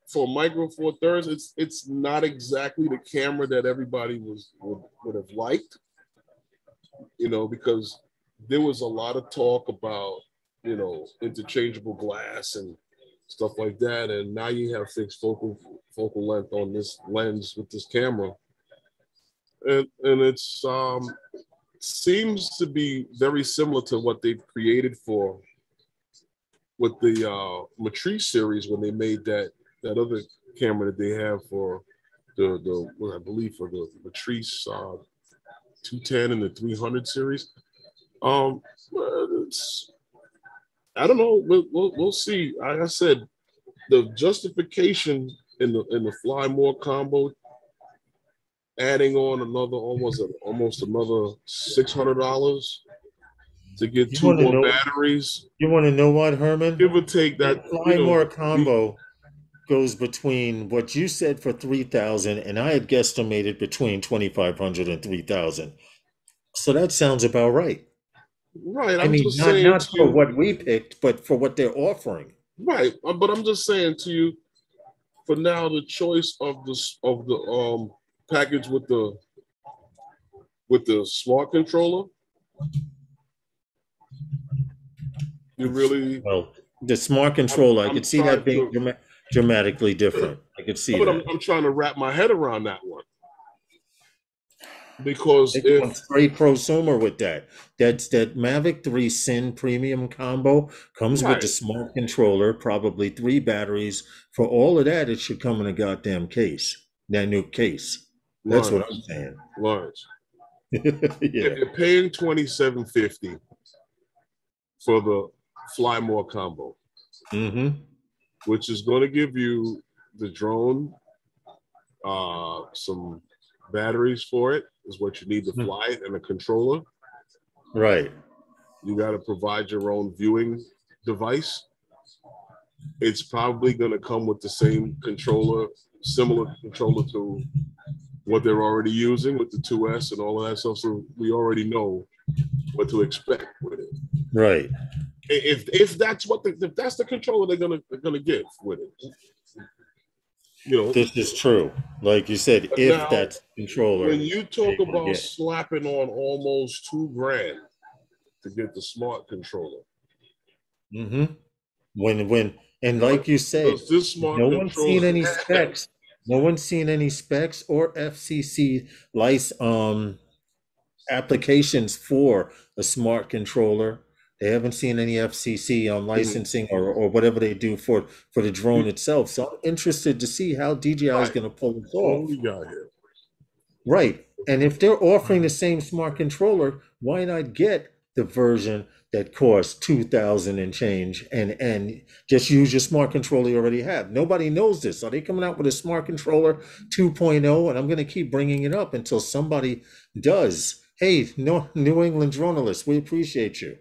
A: for Micro Four Thirds, it's not exactly the camera that everybody would have liked. Because there was a lot of talk about interchangeable glass and stuff like that, and now you have fixed focal length on this lens with this camera, and it's seems to be very similar to what they've created for with the Matrice series when they made that other camera that they have for the what I believe for the Matrice 210 and the 300 series. It's, I don't know. We'll see. Like I said, the justification in the Fly More combo, adding on almost another $600 to get
B: You
A: two
B: want to
A: more
B: know?
A: batteries,
B: You want to know what, Herman?
A: give or take that.
B: That Fly More combo goes between what you said for 3,000, and I had guesstimated between 2,500 and 3,000. So that sounds about right.
A: Right.
B: I
A: I'm
B: mean,
A: just saying
B: not
A: to
B: for
A: you.
B: what we picked, but for what they're offering.
A: Right. But I'm just saying to you, for now, the choice of the package with the smart controller, you really.
B: Well, the smart controller, I
A: I'm
B: could see that
A: trying
B: being
A: to.
B: dramatically different. I could see
A: But
B: that.
A: I'm trying to wrap my head around that one because
B: They're going straight prosumer with that. That's that Mavic 3 Sin Premium combo comes with the
A: right,
B: smart controller, probably 3 batteries. For all of that, it should come in a goddamn case. That new case. That's what I'm
A: Lawrence,
B: saying.
A: Lawrence,
B: Yeah.
A: if you're paying $2,750 for the Fly More combo,
B: Mm-hmm.
A: which is going to give you the drone, some batteries for it is what you need to fly it, and a controller.
B: Right.
A: You got to provide your own viewing device. It's probably going to come with the same controller, similar controller to what they're already using with the 2S and all of that stuff. So we already know what to expect with it.
B: Right.
A: If that's the controller they're gonna give with it,
B: This is true. Like you said,
A: But
B: if
A: now,
B: that's the controller
A: when you
B: they're
A: talk
B: gonna
A: about
B: get.
A: slapping on almost $2,000 to get the smart controller,
B: Mm-hmm. When and
A: what
B: like you said,
A: does this smart
B: no one's seen
A: controller
B: any
A: have?
B: specs. No one's seen any specs or FCC license applications for a smart controller. They haven't seen any FCC licensing or whatever they do for the drone itself. So I'm interested to see how DJI is
A: Right.
B: going to pull this
A: What
B: off.
A: we got here?
B: Right. And if they're offering the same smart controller, why not get the version that costs 2,000 and change and just use your smart controller you already have? Nobody knows this. Are they coming out with a smart controller 2.0? And I'm going to keep bringing it up until somebody does. Hey, no, New England journalist, we appreciate you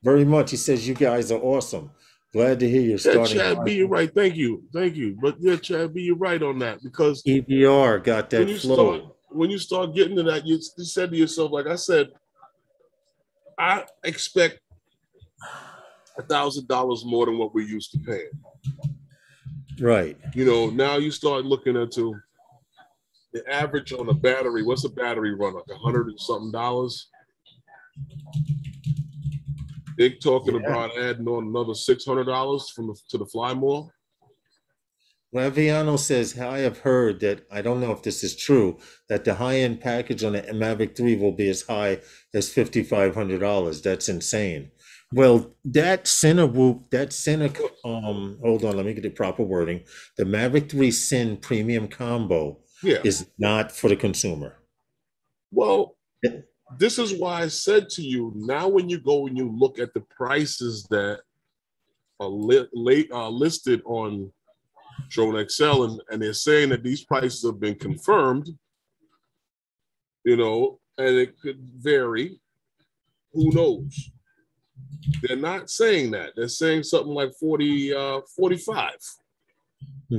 B: very much. He says you guys are awesome. Glad to hear you're
A: Yeah,
B: starting.
A: Chad B, you're right. Thank you. But yeah, Chad B, you're right on that because
B: EBR got
A: when
B: that
A: you start
B: flow.
A: getting to that, you said to yourself, like I said, I expect $1,000 more than what we're used to paying.
B: Right.
A: Now you start looking into the average on a battery. What's a battery run? Like $100 and something dollars. They talking
B: Yeah.
A: about adding on another $600 to the fly more.
B: Raviano says, I have heard that, I don't know if this is true, that the high-end package on the Mavic 3 will be as high as $5,500. That's insane. Well, that Cinewhoop, that Cine, hold on, let me get the proper wording. The Mavic 3 Cine Premium Combo
A: Yeah.
B: is not for the consumer.
A: Well, this is why I said to you, now when you go and you look at the prices that are listed on Drone XL, and they're saying that these prices have been confirmed, and it could vary. Who knows? They're not saying that. They're saying something like 45.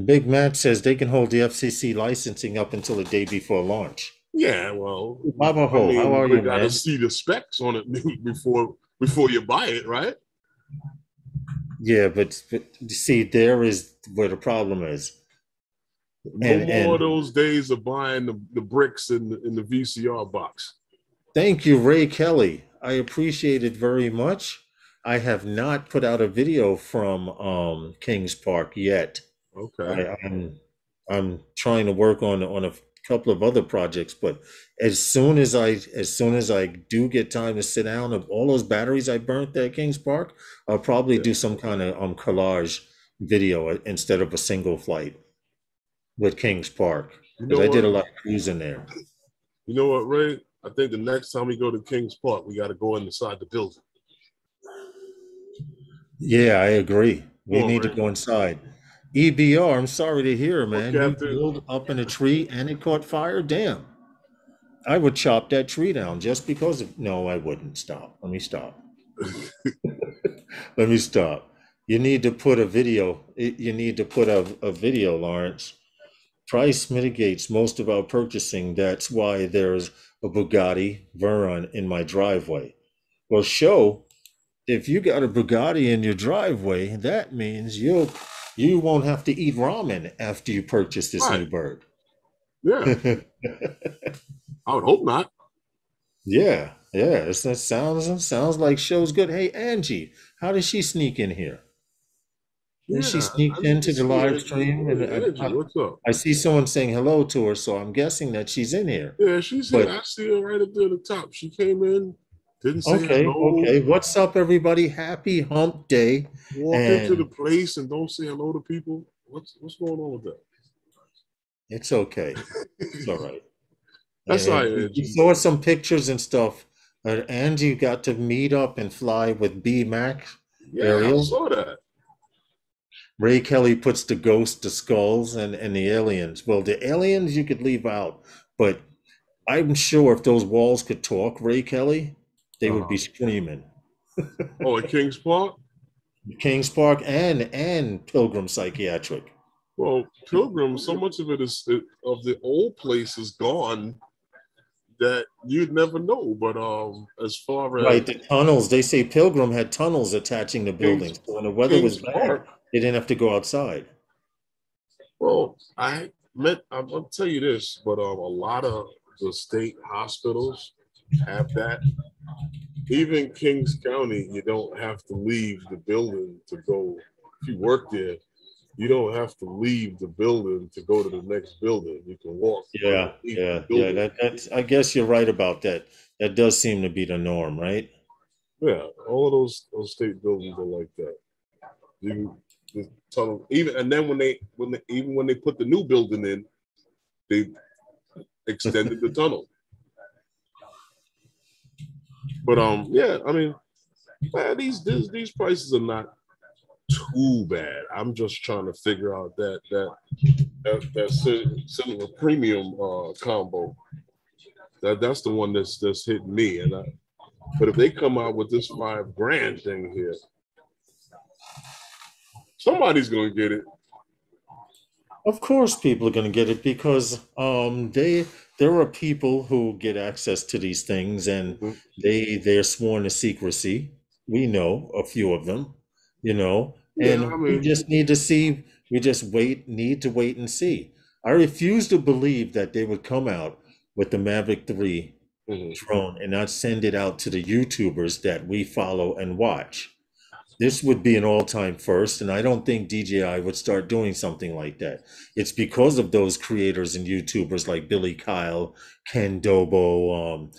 B: Big Matt says they can hold the FCC licensing up until the day before launch.
A: Yeah, well,
B: Baba Ho, how are
A: we
B: you,
A: got to
B: man?
A: see the specs on it before you buy it, right?
B: Yeah, but see, there is where the problem is.
A: No more of those days of buying the bricks in the VCR box.
B: Thank you, Ray Kelly. I appreciate it very much. I have not put out a video from Kings Park yet.
A: Okay.
B: I'm trying to work on a couple of other projects, but as soon as I do get time to sit down, of all those batteries I burnt at Kings Park, I'll probably do some kind of collage video instead of a single flight with Kings Park, because I did a lot of cruising there.
A: You know what, Ray? I think the next time we go to Kings Park, we got to go inside the building.
B: Yeah, I agree. We need to go inside. EBR, I'm sorry to hear, man. You build up in a tree and it caught fire? Damn. I would chop that tree down just because of... No, I wouldn't. Stop. Let me stop. Let me stop. You need to put a video. You need to put a video, Lawrence. Price mitigates most of our purchasing. That's why there's a Bugatti Veyron in my driveway. Well, show, if you got a Bugatti in your driveway, that means you won't have to eat ramen after you purchase this new bird.
A: Yeah. I would hope not.
B: Yeah. That sounds like show's good. Hey, Angie, how did she sneak in here? She sneaked into the live stream, and
A: Angie, what's up?
B: I see someone saying hello to her, so I'm guessing that she's in here.
A: Yeah, she's here. I see her right up there at the top. She came in, didn't say hello.
B: Okay. What's up, everybody? Happy Hump Day.
A: Walk into the place and don't say hello to people. What's going on with that?
B: It's okay. It's all right.
A: That's all right.
B: You saw some pictures and stuff. Angie got to meet up and fly with B Max.
A: Yeah,
B: Ariel.
A: I saw that.
B: Ray Kelly puts the ghosts, the skulls, and the aliens. Well, the aliens you could leave out, but I'm sure if those walls could talk, Ray Kelly, they would be screaming.
A: Oh, at Kings Park?
B: Kings Park and Pilgrim Psychiatric.
A: Well, Pilgrim, so much of it is of the old place is gone that you'd never know. But as far as
B: the tunnels, they say Pilgrim had tunnels attaching the buildings. So when the weather was bad, they didn't have to go outside.
A: Well, I'll tell you this, but a lot of the state hospitals have that. Even Kings County, you don't have to leave the building to go. If you work there, you don't have to leave the building to go to the next building. You can walk.
B: Yeah. That's. I guess you're right about that. That does seem to be the norm, right?
A: Yeah, all of those state buildings are like that. The tunnel, and then when they put the new building in, they extended the tunnel. But yeah, I mean, man, these prices are not too bad. I'm just trying to figure out that Cinema Premium combo. That's the one that's hit me. But if they come out with this $5,000 thing here, somebody's gonna get it.
B: Of course, people are going to get it because there are people who get access to these things, and they're sworn to secrecy. We know a few of them, and we just need to see. We just need to wait and see. I refuse to believe that they would come out with the Mavic 3 drone and not send it out to the YouTubers that we follow and watch. This would be an all-time first, and I don't think DJI would start doing something like that. It's because of those creators and YouTubers like Billy Kyle, Ken Dobo,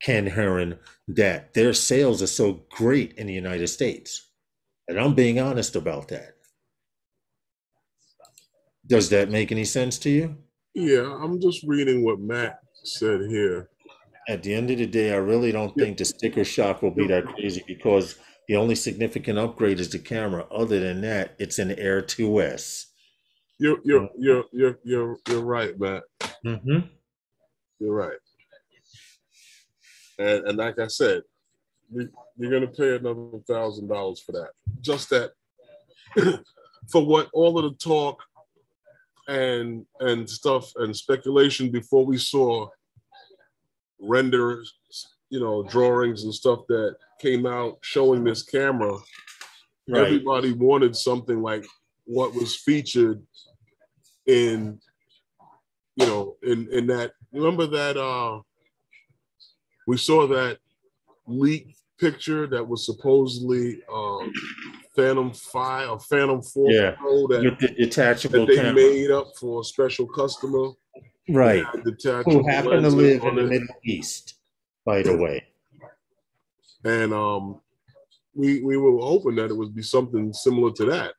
B: Ken Heron, that their sales are so great in the United States. And I'm being honest about that. Does that make any sense to you?
A: Yeah, I'm just reading what Matt said here.
B: At the end of the day, I really don't think the sticker shock will be that crazy because the only significant upgrade is the camera. Other than that, it's an Air 2S.
A: You're right, Matt.
B: Mm-hmm.
A: You're right. And like I said, you're gonna pay another $1,000 for that. Just that for what all of the talk and stuff and speculation before we saw renders, drawings and stuff that came out showing this camera. Right. Everybody wanted something like what was featured in that. Remember that we saw that leaked picture that was supposedly Phantom 5 or Phantom 4 Pro
B: with the detachable
A: that they
B: camera.
A: made up for a special customer.
B: Right. Who happened to live in the Middle East, by the way.
A: And we were hoping that it would be something similar to that,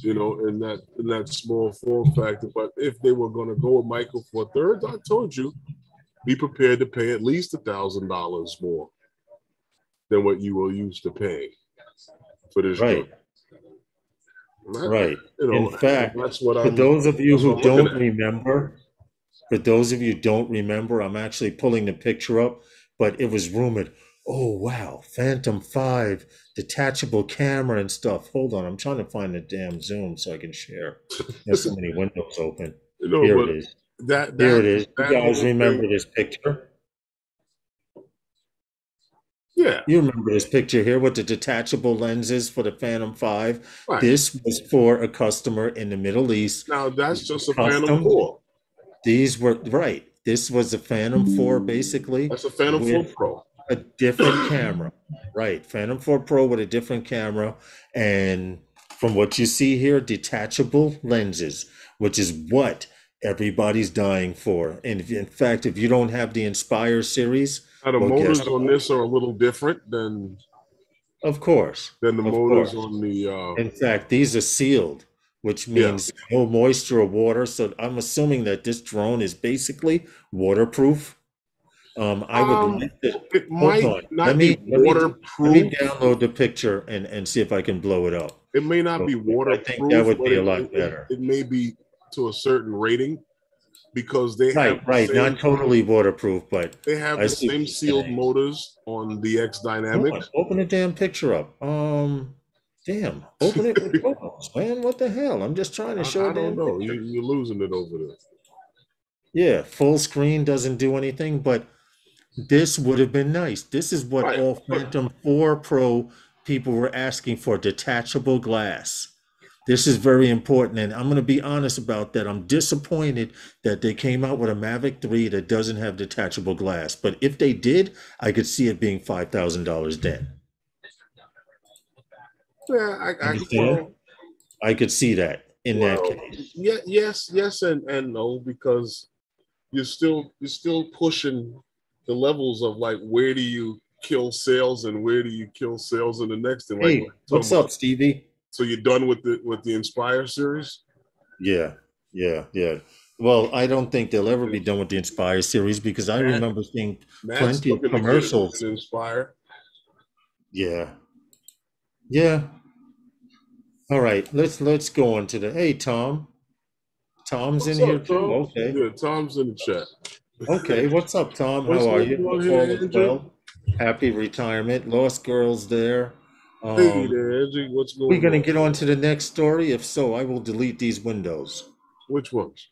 A: in that small form factor. But if they were going to go with Micro Four Thirds, I told you, be prepared to pay at least $1,000 more than what you were used to paying for this drone.
B: Right. In fact, that's what for those of you who don't remember, I'm actually pulling the picture up, but it was rumored, oh, wow, Phantom 5, detachable camera and stuff. Hold on, I'm trying to find the damn Zoom so I can share. There's so many windows open. Here it is. Here it is. You guys remember this picture?
A: Yeah.
B: You remember this picture here with the detachable lenses for the Phantom 5. Right. This was for a customer in the Middle East.
A: Now, that's just a Phantom 4.
B: These were, right. This was a Phantom 4, basically.
A: That's a Phantom 4 Pro.
B: A different camera. Right. Phantom 4 Pro with a different camera. And from what you see here, detachable lenses, which is what everybody's dying for. And in fact, if you don't have the Inspire series,
A: the motors on this are a little different than,
B: of course,
A: than the motors on the.
B: In fact, these are sealed, which means no moisture or water. So I'm assuming that this drone is basically waterproof. I would like to.
A: It might not be waterproof.
B: Let me download the picture and see if I can blow it up.
A: It may not be waterproof.
B: I think that would be a lot better.
A: It may be to a certain rating. Because they have
B: not totally waterproof, but
A: they have the same sealed motors on the X Dynamics.
B: Open the damn picture up. Damn, open it with photos, man. What the hell? I'm just trying to show.
A: I don't know. You're losing it over there.
B: Yeah, full screen doesn't do anything, but this would have been nice. This is what all Phantom 4 Pro people were asking for: detachable glass. This is very important, and I'm going to be honest about that. I'm disappointed that they came out with a Mavic 3 that doesn't have detachable glass. But if they did, I could see it being $5,000 then.
A: Yeah,
B: I could see that in that case.
A: Yeah, yes, and no, because you're still pushing the levels of like where do you kill sales and where do you kill sales in the next thing.
B: Hey, what's up, Stevie?
A: So you're done with the Inspire series?
B: Yeah. Well, I don't think they'll ever be done with the Inspire series because I remember seeing plenty of commercials.
A: Inspire.
B: Yeah. All right, let's go on to the. Hey, Tom. Tom's in here too. Okay.
A: Yeah, Tom's in the chat.
B: Okay, what's up, Tom? How are you? Well, happy retirement. Lost Girls there.
A: Hey there, Angie. What's going on?
B: We're going to get on to the next story. If so, I will delete these windows.
A: Which ones?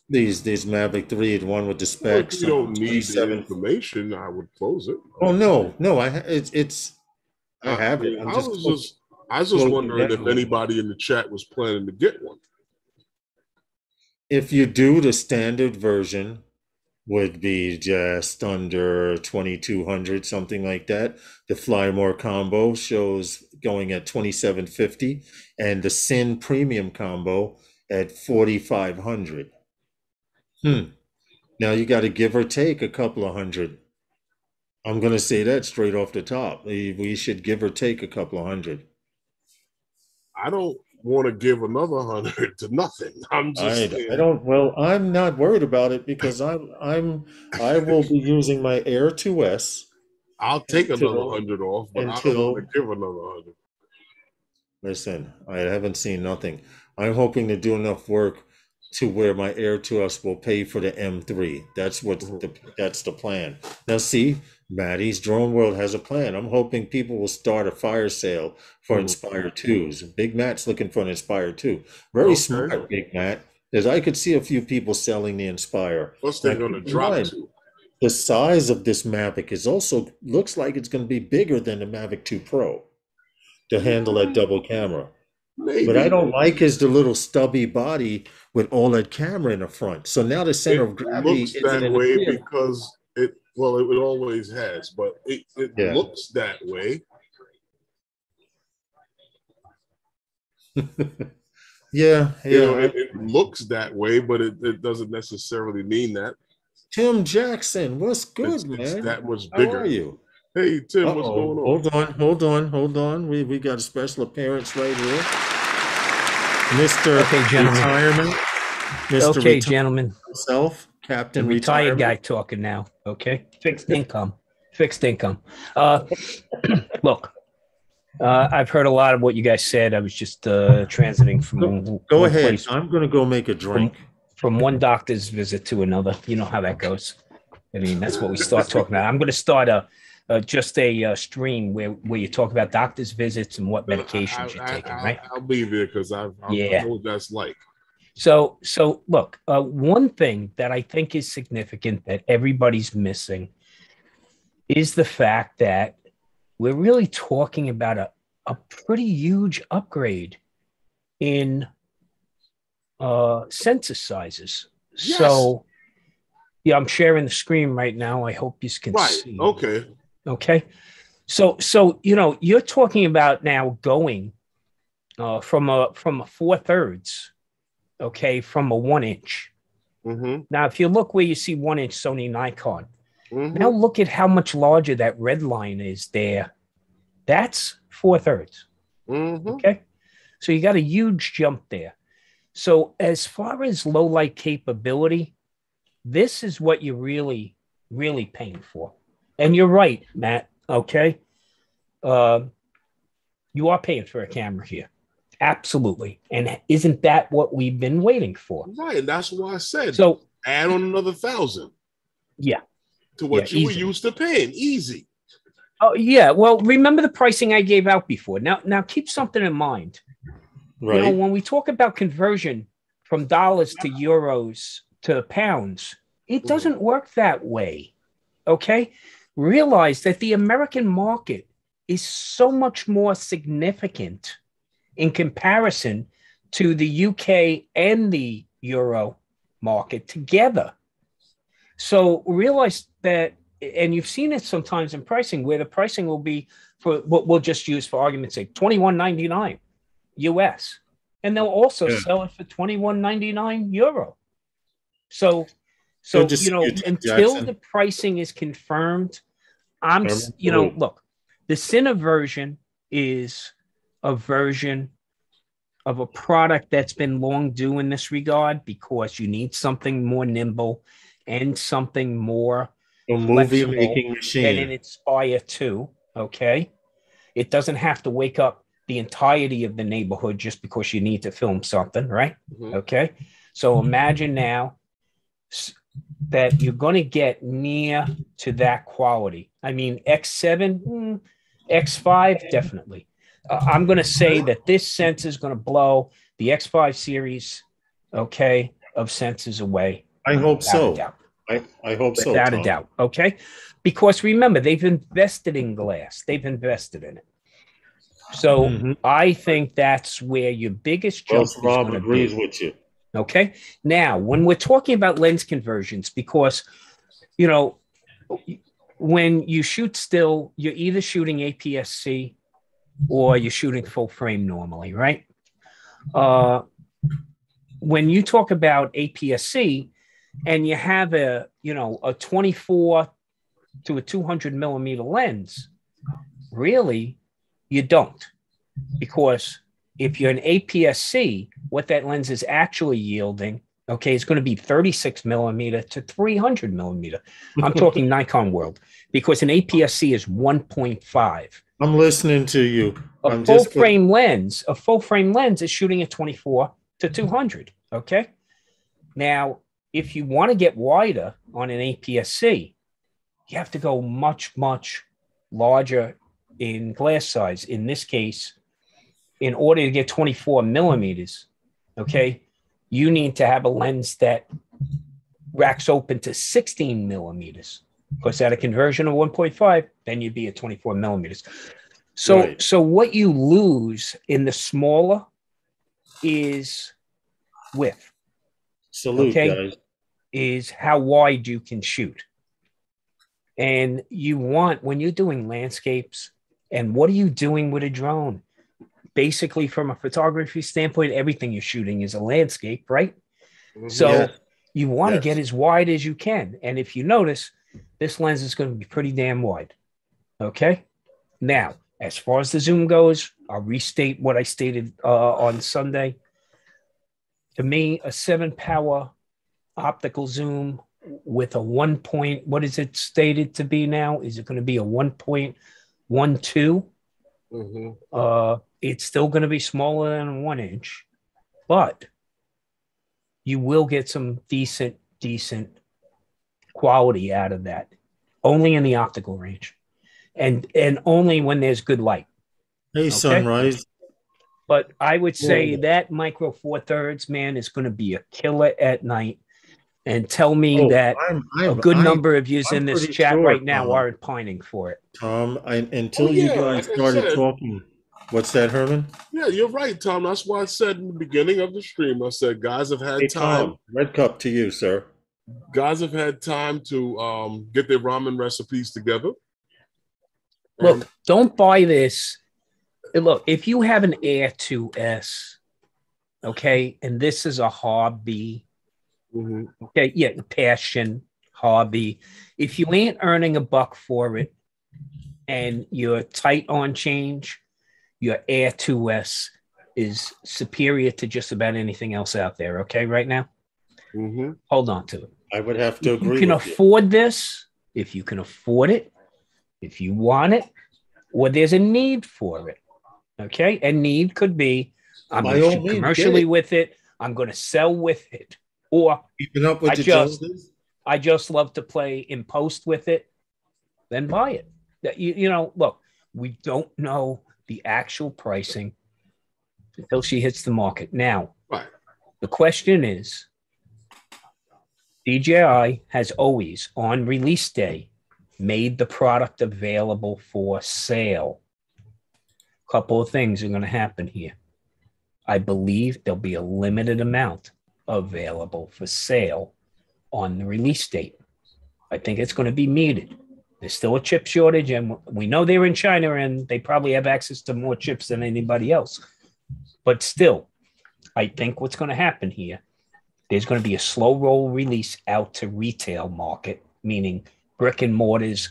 B: These Mavic 3, the one with the specs.
A: If you don't need the information, I would close it.
B: Oh no, I have it.
A: I was just wondering if anybody in the chat was planning to get one.
B: If you do the standard version, would be just under 2,200, something like that. The Fly More combo shows going at 2,750, and the Sin Premium combo at 4,500. Now you got to give or take a couple of hundred. I'm going to say that straight off the top. We should give or take a couple of hundred.
A: I don't want to give another 100 to nothing. I'm just
B: I don't. Well, I'm not worried about it because I will be using my Air 2S.
A: I'll take another 100 off, but I don't want to give another 100.
B: Listen, I haven't seen nothing. I'm hoping to do enough work to where my Air 2S will pay for the M3. That's that's the plan. Now, see, Maddie's Drone World has a plan. I'm hoping people will start a fire sale for Inspire 2s. Big Matt's looking for an Inspire 2. Very smart, Big Matt, because I could see a few people selling the Inspire.
A: What's they going to drop to?
B: The size of this Mavic is also looks like it's going to be bigger than the Mavic 2 Pro to handle that double camera.
A: Maybe.
B: But I don't like is the little stubby body with all that camera in the front. So now the center of gravity
A: looks that way because it always has, but it looks that way.
B: Yeah.
A: It looks that way, but it doesn't necessarily mean that.
B: Tim Jackson, what's good, man?
A: It's that much bigger.
B: How are you?
A: Hey, Tim, what's going
B: on? Hold on. We got a special appearance right here. Mr. Retirement.
C: Mr. Gentlemen.
B: Himself, Captain
C: the retired guy talking now. Okay. Fixed income. Look, I've heard a lot of what you guys said. I was just transiting from
B: Go ahead. I'm going to go make a drink.
C: From one doctor's visit to another. You know how that goes. I mean, that's what we start talking about. I'm going to start a stream where you talk about doctor's visits and what medications you're taking, right?
A: I'll be there because I know what that's like.
C: So look, one thing that I think is significant that everybody's missing is the fact that we're really talking about a pretty huge upgrade in sensor sizes. Yes. So yeah, I'm sharing the screen right now. I hope you can see. Okay. So you're talking about now going from a 4/3, okay, from a 1 inch.
A: Mm-hmm.
C: Now, if you look where you see 1 inch Sony Nikon, now look at how much larger that red line is there. That's 4/3. Okay. So you got a huge jump there. So as far as low light capability, this is what you're really, really paying for. And you're right, Matt. Okay. You are paying for a camera here. Absolutely. And isn't that what we've been waiting for?
A: Right. And that's why I said,
C: so
A: add on another 1,000.
C: Yeah.
A: To what you were used to paying. Easy.
C: Oh, yeah. Well, remember the pricing I gave out before. Now keep something in mind. Right. When we talk about conversion from dollars to euros to pounds, it doesn't work that way. Okay. Realize that the American market is so much more significant in comparison to the UK and the Euro market together. So realize that, and you've seen it sometimes in pricing, where the pricing will be for what we'll just use for argument's sake, $21.99 US. And they'll also sell it for €21.99 Euro. So until the pricing is confirmed, look, the Cine version is a version of a product that's been long due in this regard, because you need something more nimble and something more
B: movie-making machine
C: than an Inspire 2. Okay, it doesn't have to wake up the entirety of the neighborhood just because you need to film something, right? Okay, so imagine now that you're going to get near to that quality. I mean, X7, X5, definitely. I'm going to say that this sensor is going to blow the X5 series, okay, of sensors away.
B: I hope so. I hope so.
C: Without a doubt, okay? Because remember, they've invested in glass. They've invested in it. So I think that's where your biggest jump is going to be.
B: Rob agrees with you.
C: Okay. Now, when we're talking about lens conversions, because you know, when you shoot still, you're either shooting APS-C or you're shooting full frame normally, right? When you talk about APS-C and you have a 24 to a 200 millimeter lens, really, you don't. Because if you're an APS-C, what that lens is actually yielding, okay, is going to be 36 millimeter to 300 millimeter. I'm talking Nikon world, because an APS-C is 1.5.
B: I'm listening to you.
C: A full frame lens is shooting at 24 to 200, okay? Now, if you want to get wider on an APS-C, you have to go much, much larger in glass size. In this case, in order to get 24 millimeters, okay, you need to have a lens that racks open to 16 millimeters. Because at a conversion of 1.5, then you'd be at 24 millimeters. So, right. So what you lose in the smaller is width.
B: Salute, guys.
C: Is how wide you can shoot. And you want, when you're doing landscapes, and what are you doing with a drone? Basically, from a photography standpoint, everything you're shooting is a landscape, right? So you want to get as wide as you can. And if you notice, this lens is going to be pretty damn wide. Okay? Now, as far as the zoom goes, I'll restate what I stated on Sunday. To me, a 7-power optical zoom with a 1 point, what is it stated to be now? Is it going to be a 1.12? Mm-hmm. It's still going to be smaller than a 1 inch, but you will get some decent quality out of that, only in the optical range, and only when there's good light.
B: Hey, okay? Sunrise.
C: But I would say that Micro Four Thirds, man, is going to be a killer at night. And tell me that a good number of you in this chat right now aren't pining for it.
B: Tom, until you guys started talking. What's that, Herman?
A: Yeah, you're right, Tom. That's why I said in the beginning of the stream, I said guys have had time.
B: Tom, red cup to you, sir.
A: Guys have had time to get their ramen recipes together.
C: Look, don't buy this. Look, if you have an Air 2S, okay, and this is a hobby, okay, yeah, passion, hobby. If you ain't earning $1 for it and you're tight on change, your Air 2S is superior to just about anything else out there, okay, right now? Hold on to it.
B: I would have to agree.
C: You can afford this, if you can afford it, if you want it, or there's a need for it, okay? And need could be, I'm going to shoot commercially with it, I'm going to sell with it, or I just love to play in post with it, then buy it. Look, we don't know the actual pricing until she hits the market. Now, the question is, DJI has always, on release day, made the product available for sale. A couple of things are going to happen here. I believe there'll be a limited amount available for sale on the release date. I think it's going to be needed. There's still a chip shortage, and we know they're in China, and they probably have access to more chips than anybody else. But still, I think what's going to happen here, there's going to be a slow roll release out to retail market, meaning brick and mortars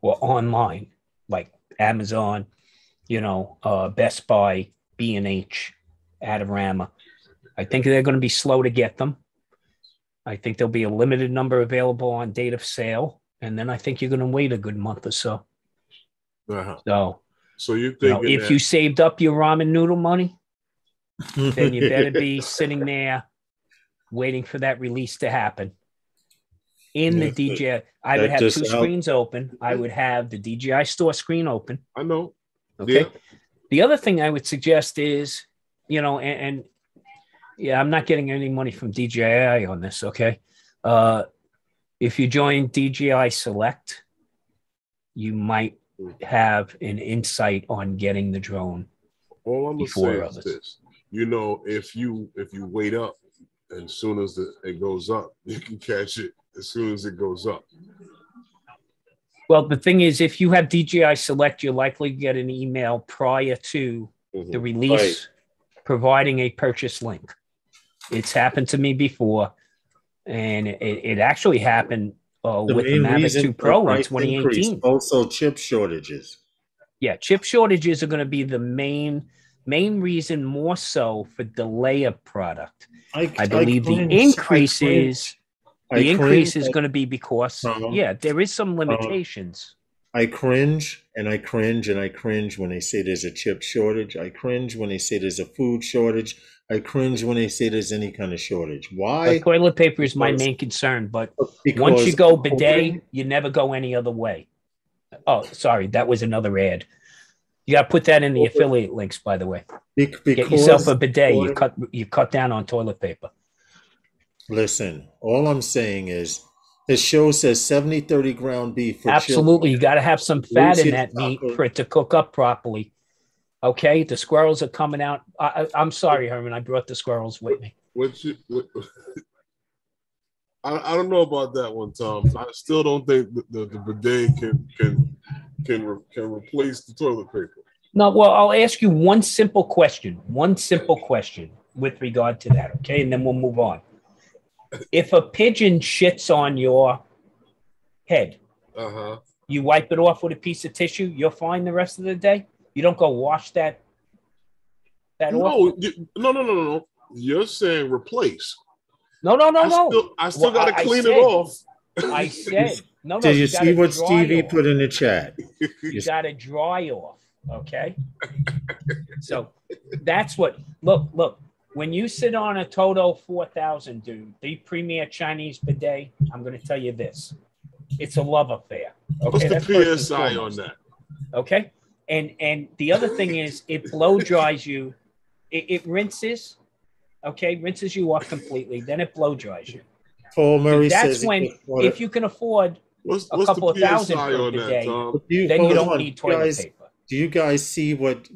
C: or online, like Amazon, Best Buy, B&H, Adorama. I think they're going to be slow to get them. I think there'll be a limited number available on date of sale. And then I think you're going to wait a good month or so.
A: So you think
C: if you saved up your ramen noodle money, then you better be sitting there waiting for that release to happen. In the DJI, I would have two screens open. I would have the DJI store screen open.
A: I know.
C: Okay. Yeah. The other thing I would suggest is, I'm not getting any money from DJI on this. Okay. If you join DJI Select, you might have an insight on getting the drone.
A: All I'm gonna say is this: if you wait up, as soon as it goes up, you can catch it as soon as it goes up.
C: Well, the thing is, if you have DJI Select, you'll likely get an email prior to the release providing a purchase link. It's happened to me before, and it actually happened with the Mavic 2 Pro in 2018.
B: Also, chip shortages.
C: Yeah, chip shortages are going to be the main reason, more so, for delay of product. I believe the increase is going to be because there is some limitations.
B: I cringe and I cringe and I cringe when they say there's a chip shortage. I cringe when they say there's a food shortage. I cringe when they say there's any kind of shortage. Why?
C: But toilet paper is my main concern, but once you go bidet, you never go any other way. Oh, sorry, that was another ad. You got to put that in the affiliate links, by the way. Get yourself a bidet. You cut down on toilet paper.
B: Listen, all I'm saying is this show says 70-30 ground beef.
C: Absolutely. You got to have some fat in that meat for it to cook up properly. Okay? The squirrels are coming out. I'm sorry, Herman. I brought the squirrels with me.
A: I don't know about that one, Tom. I still don't think the bidet can replace the toilet paper.
C: No, well, I'll ask you one simple question with regard to that, okay? And then we'll move on. If a pigeon shits on your head, you wipe it off with a piece of tissue, you're fine the rest of the day? You don't go wash that off?
A: No. You're saying replace.
C: No.
A: I still got to clean it off.
C: I said, no.
B: Did you see what Stevie put in the chat?
C: You got to dry off, okay? So that's what, look. When you sit on a Toto 4000, dude, the premier Chinese bidet, I'm going to tell you this. It's a love affair. Okay?
A: What's the PSI on that?
C: Okay? And the other thing is it blow dries you. It rinses, okay? Rinses you off completely. Then it blow dries you.
B: Paul Murray
C: that's
B: says
C: when, if you can afford a couple of thousand for a bidet, then you don't need toilet paper.
B: Do you guys see what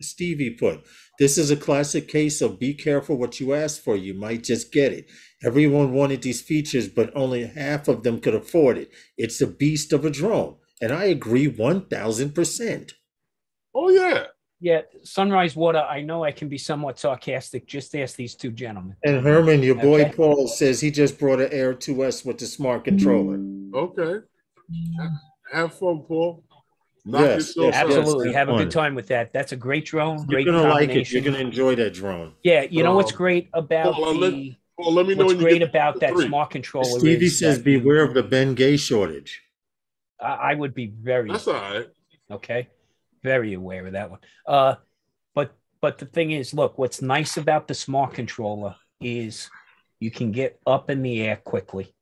B: Stevie put? This is a classic case of be careful what you ask for. You might just get it. Everyone wanted these features, but only half of them could afford it. It's a beast of a drone. And I agree 1,000%.
A: Oh, yeah.
C: Yeah, Sunrise Water, I know I can be somewhat sarcastic. Just ask these two gentlemen.
B: And Herman, your boy Paul says he just brought an Air 2S with the smart controller.
A: Okay. Have fun, Paul.
C: Yes, absolutely. Have a good time with that. That's a great drone. Great
B: You're gonna
C: combination.
B: like it. You're gonna enjoy that drone.
C: Yeah, you know what's great about
A: let me know
C: what's great about that smart controller.
B: Stevie says, "Beware of the Bengay shortage."
C: I would be very.
A: That's all right.
C: Okay, very aware of that one. But the thing is, look, what's nice about the smart controller is you can get up in the air quickly.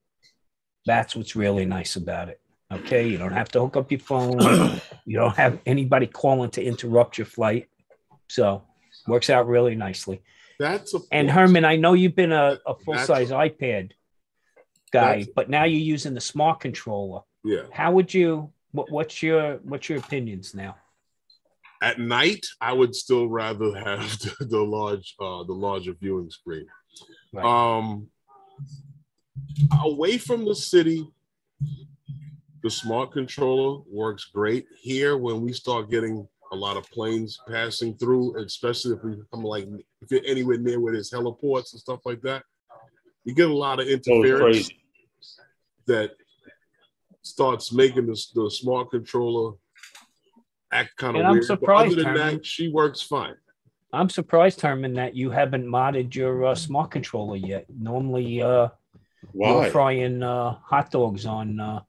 C: That's what's really nice about it. Okay, you don't have to hook up your phone. You don't have anybody calling to interrupt your flight. So works out really nicely. And Herman, I know you've been a full-size iPad guy, but now you're using the smart controller.
A: Yeah.
C: How would you? What's your opinions now?
A: At night, I would still rather have the larger viewing screen. Right. Away from the city, the smart controller works great. Here, when we start getting a lot of planes passing through, especially if you're anywhere near where there's heliports and stuff like that, you get a lot of interference that starts making the smart controller act kind of weird. I'm surprised, but other than that, she works fine.
C: I'm surprised, Herman, that you haven't modded your smart controller yet. Normally, you're frying hot dogs on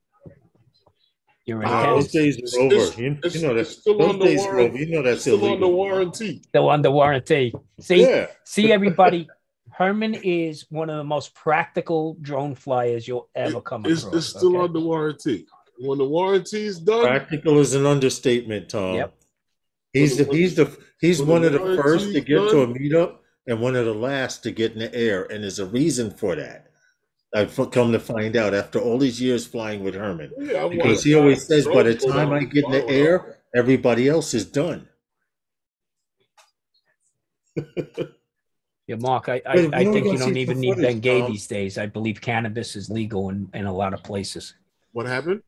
C: your antennas.
B: Those days are over. You know that's still on the warranty. You know that's
A: still on the warranty.
C: Still under warranty. See, everybody. Herman is one of the most practical drone flyers you'll ever come across.
A: It's still under warranty. When the warranty is done,
B: practical is an understatement, Tom. Yep. He's one of the first to get to a meetup and one of the last to get in the air, and there's a reason for that. I've come to find out after all these years flying with Herman, because he always says, by the time I get in the air, everybody else is done.
C: Yeah, Mark, I think you don't even need Bengay these days. I believe cannabis is legal in a lot of places.
A: What happened?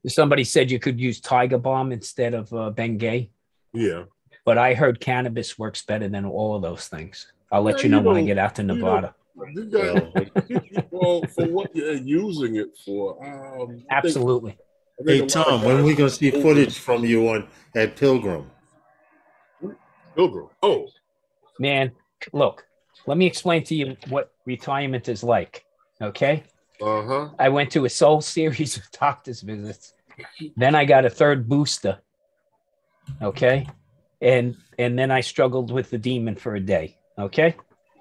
C: Somebody said you could use Tiger Balm instead of Bengay.
A: Yeah.
C: But I heard cannabis works better than all of those things. I'll let you know when I get out to Nevada.
A: Well, for what you're using it for.
C: Absolutely.
B: Hey, Tom, when are we going to see footage from you at Pilgrim?
A: Pilgrim. Oh.
C: Man, look, let me explain to you what retirement is like, okay?
A: Uh-huh.
C: I went to a whole series of doctor's visits. Then I got a third booster, okay? And then I struggled with the demon for a day, okay?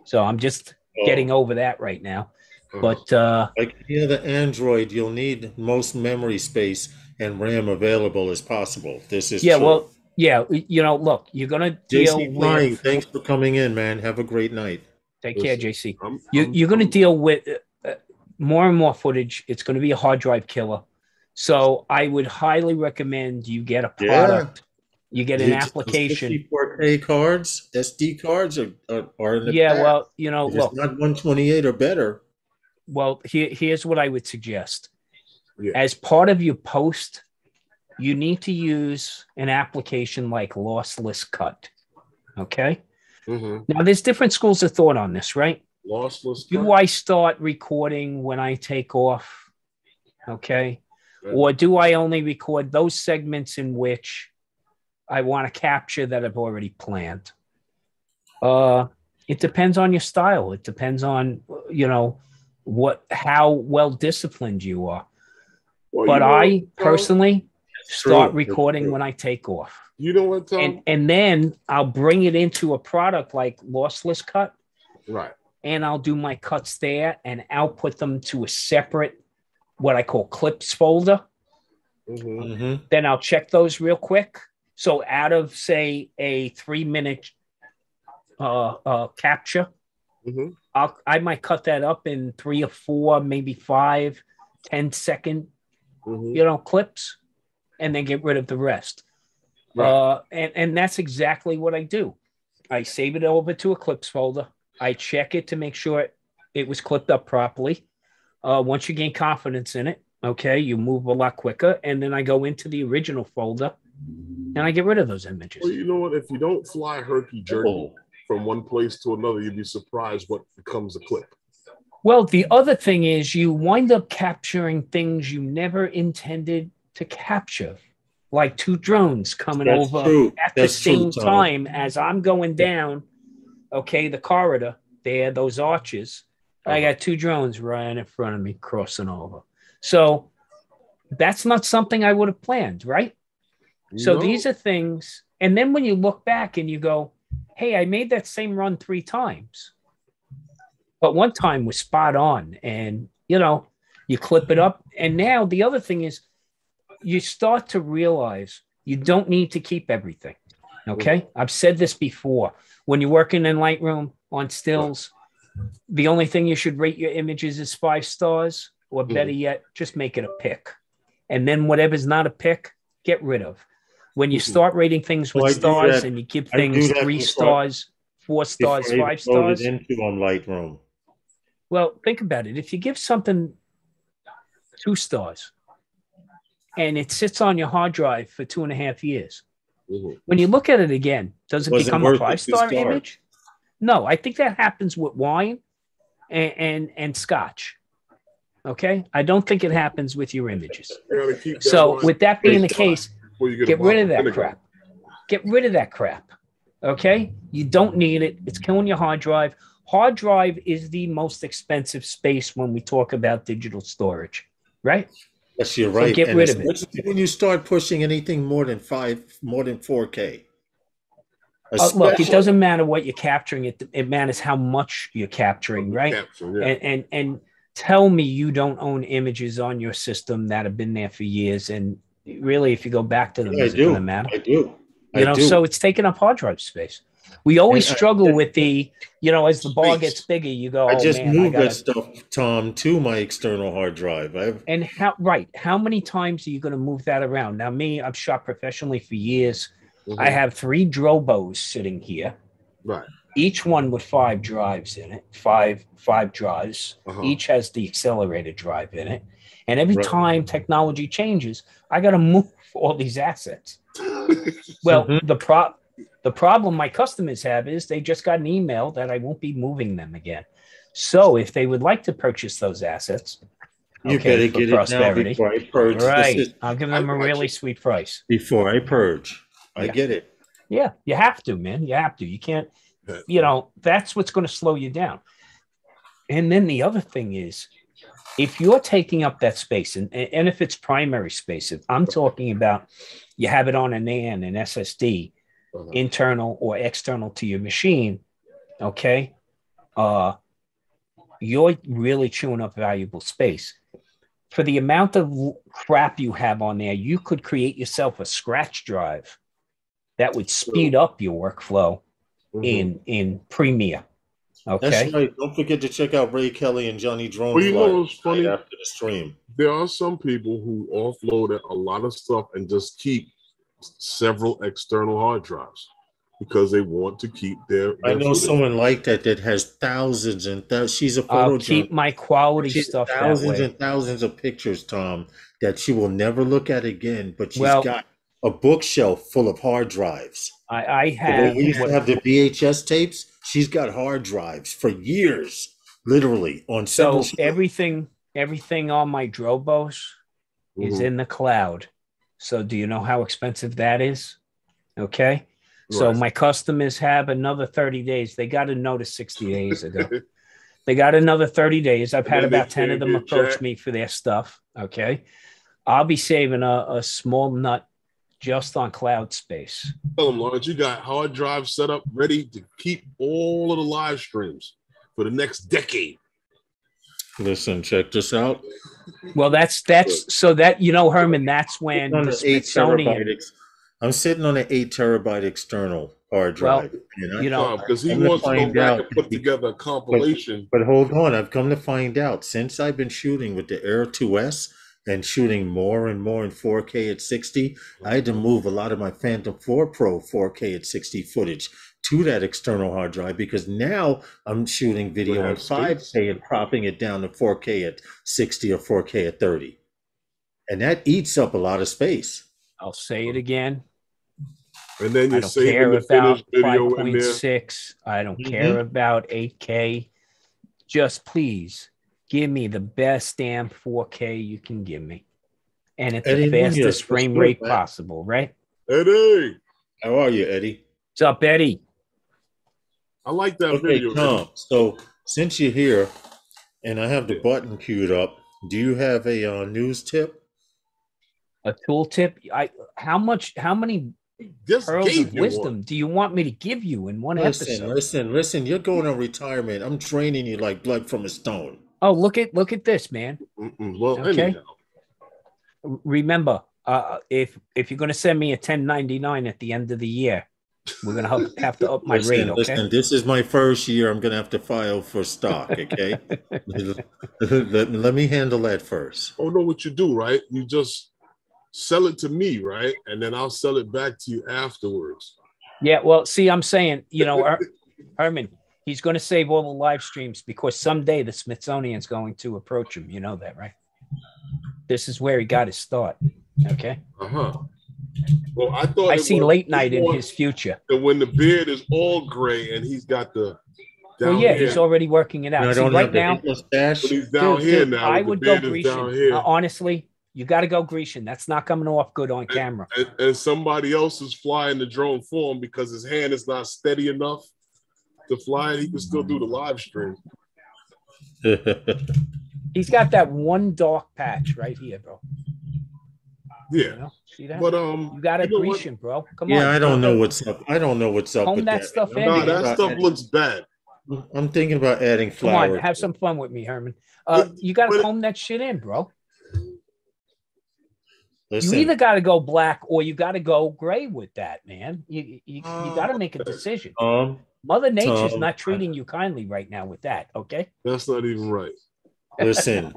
C: So I'm just getting over that right now. But
B: like any other Android, you'll need most memory space and RAM available as possible. This is true.
C: Well, yeah, look, you're gonna deal
B: JC
C: with.
B: Flying, thanks for coming in, man. Have a great night.
C: Take care, JC. You're gonna deal with more and more footage. It's gonna be a hard drive killer. So I would highly recommend you get a product. Yeah. You get an application.
B: 64K cards, SD cards are in the
C: pack. Well,
B: if
C: look,
B: it's not 128 or better.
C: Well, here's what I would suggest. Yeah. As part of your post, you need to use an application like Lossless Cut. Okay?
A: Mm-hmm.
C: Now, there's different schools of thought on this, right?
A: Lossless Cut.
C: Do I start recording when I take off? Okay? Yeah. Or do I only record those segments in which I want to capture that I've already planned? It depends on your style. It depends on, how well disciplined you are. Well, but I personally start recording when I take off.
A: You know what, Tom?
C: And then I'll bring it into a product like Lossless Cut.
A: Right.
C: And I'll do my cuts there and output them to a separate, what I call clips folder.
A: Mm-hmm. Mm-hmm.
C: Then I'll check those real quick. So out of, say, a 3-minute capture,
A: mm-hmm.
C: I might cut that up in 3 or 4, maybe 5, 10-second,
A: mm-hmm.
C: Clips, and then get rid of the rest.
A: Right.
C: And that's exactly what I do. I save it over to a clips folder. I check it to make sure it was clipped up properly. Once you gain confidence in it, okay, you move a lot quicker. And then I go into the original folder and I get rid of those images.
A: Well, you know what? If you don't fly herky-jerky from one place to another, you'd be surprised what becomes a clip.
C: Well, the other thing is you wind up capturing things you never intended to capture, like 2 drones coming over at the same time as I'm going down, the corridor there, those arches. I got 2 drones right in front of me crossing over. So that's not something I would have planned, right? So these are things. And then when you look back and you go, hey, I made that same run 3 times. But one time was spot on. And, you clip it up. And now the other thing is you start to realize you don't need to keep everything. Okay. I've said this before. When you're working in Lightroom on stills, the only thing you should rate your images is 5 stars, or better yet, just make it a pick. And then whatever's not a pick, get rid of. When you start rating things with stars and you give things 3 stars, 4 stars, 5 stars.
B: Into on Lightroom.
C: Well, think about it. If you give something 2 stars and it sits on your hard drive for 2.5 years, when you look at it again, does it become a 5-star image? No, I think that happens with wine and scotch. Okay? I don't think it happens with your images. So with that being the case, get rid of that crap. Get rid of that crap. Okay? You don't need it. It's killing your hard drive. Hard drive is the most expensive space when we talk about digital storage, right?
B: Yes, you're right.
C: So get rid of it.
B: When you start pushing anything more than 4K.
C: Look, it doesn't matter what you're capturing. It matters how much you're capturing, right? And tell me you don't own images on your system that have been there for years. And really, if you go back to them, is it going to matter?
B: I do.
C: So it's taking up hard drive space. We always struggle with the, as the bar gets bigger, you go,
B: I just moved that stuff, Tom, to my external hard drive.
C: And how many times are you going to move that around? Now, me, I've shot professionally for years. I have 3 Drobos sitting here.
A: Right.
C: each one with 5 drives in it, five drives. Each has the accelerator drive in it. And every time technology changes, I got to move all these assets. Well, the problem my customers have is they just got an email that I won't be moving them again. So if they would like to purchase those assets,
B: you better get it now before I purge.
C: Right. I'll give them a really sweet price.
B: Before I purge. I get it.
C: Yeah, you have to, man. You have to. You can't, that's what's going to slow you down. And then the other thing is, if you're taking up that space, and if it's primary space, if I'm talking about you have it on an NAND, an SSD, internal or external to your machine, okay, you're really chewing up valuable space. For the amount of crap you have on there, you could create yourself a scratch drive that would speed up your workflow in Premiere. Okay.
B: That's right. Don't forget to check out Ray Kelly and Johnny Drone.
A: Well, you know what's funny?
B: After the stream,
A: there are some people who offload a lot of stuff and just keep several external hard drives because they want to keep their
B: I know someone like that has thousands and thousands. She's a photo.
C: I'll keep my quality stuff
B: thousands
C: that way.
B: and thousands of pictures, Tom, that she will never look at again. But she's got a bookshelf full of hard drives.
C: I have.
B: We used to have the VHS tapes. She's got hard drives for years, literally on several.
C: So everything on my Drobos is in the cloud. So do you know how expensive that is? Okay. So my customers have another 30 days. They got a notice 60 days ago. They got another 30 days. I've had about 10 of them approach me for their stuff. Okay. I'll be saving a small nut just on cloud space.
A: Tell them, Lawrence, you got hard drives set up ready to keep all of the live streams for the next decade.
B: Listen, check this out.
C: Well, that's so that, Herman, that's when the Smithsonian.
B: I'm sitting on an 8 terabyte external hard drive.
A: Well, because he wants to go back and put together a compilation.
B: But hold on, I've come to find out since I've been shooting with the Air 2S and shooting more and more in 4K at 60, I had to move a lot of my Phantom 4 Pro 4K at 60 footage to that external hard drive because now I'm shooting video in 5K and propping it down to 4K at 60 or 4K at 30. And that eats up a lot of space.
C: I'll say it again.
A: And then you're saving the finished video in there.
C: 5.6. I don't care about 8K. Just please give me the best damn 4K you can give me. And at the fastest frame rate possible, right?
A: Eddie!
B: How are you, Eddie?
C: What's up, Eddie?
A: I like that video.
B: Tom, so since you're here and I have the button queued up, do you have a news tip?
C: A tool tip? How many pearls of wisdom do you want me to give you in one episode?
B: Listen, you're going on retirement. I'm training you like blood from a stone.
C: Oh, look at this, man.
A: Well,
C: okay.
A: Anyhow.
C: Remember, if you're going to send me a 1099 at the end of the year, we're going to have to up my rate, okay?
B: Listen, this is my first year. I'm going to have to file for stock, okay? let me handle that first.
A: Oh, know what you do, right? You just sell it to me, right? And then I'll sell it back to you afterwards.
C: Yeah, well, see, I'm saying, Herman, he's going to save all the live streams because someday the Smithsonian's going to approach him. You know that, right? This is where he got his start. Okay.
A: Well, I
C: see late night in his future.
A: When the beard is all gray and he's got the.
C: He's already working it out. See, right now,
A: but he's down here now.
C: I would go Grecian. Honestly, you got to go Grecian. That's not coming off good on camera.
A: And somebody else is flying the drone for him because his hand is not steady enough to fly it. He can still do the live stream.
C: He's got that one dark patch right here, bro.
A: Yeah.
C: See that?
A: But
C: you got a Grecian, bro. Come on.
B: Yeah, I don't know what's up. I don't know what's up
C: with
B: that
C: stuff.
A: No, that stuff looks bad.
B: I'm thinking about adding flowers.
C: Come on, have some fun with me, Herman. You got to comb that shit in, bro. Listen, you either got to go black or you got to go gray with that, man. You got to make a decision. Mother Nature's not treating you kindly right now with that, okay?
A: That's not even right.
B: Listen.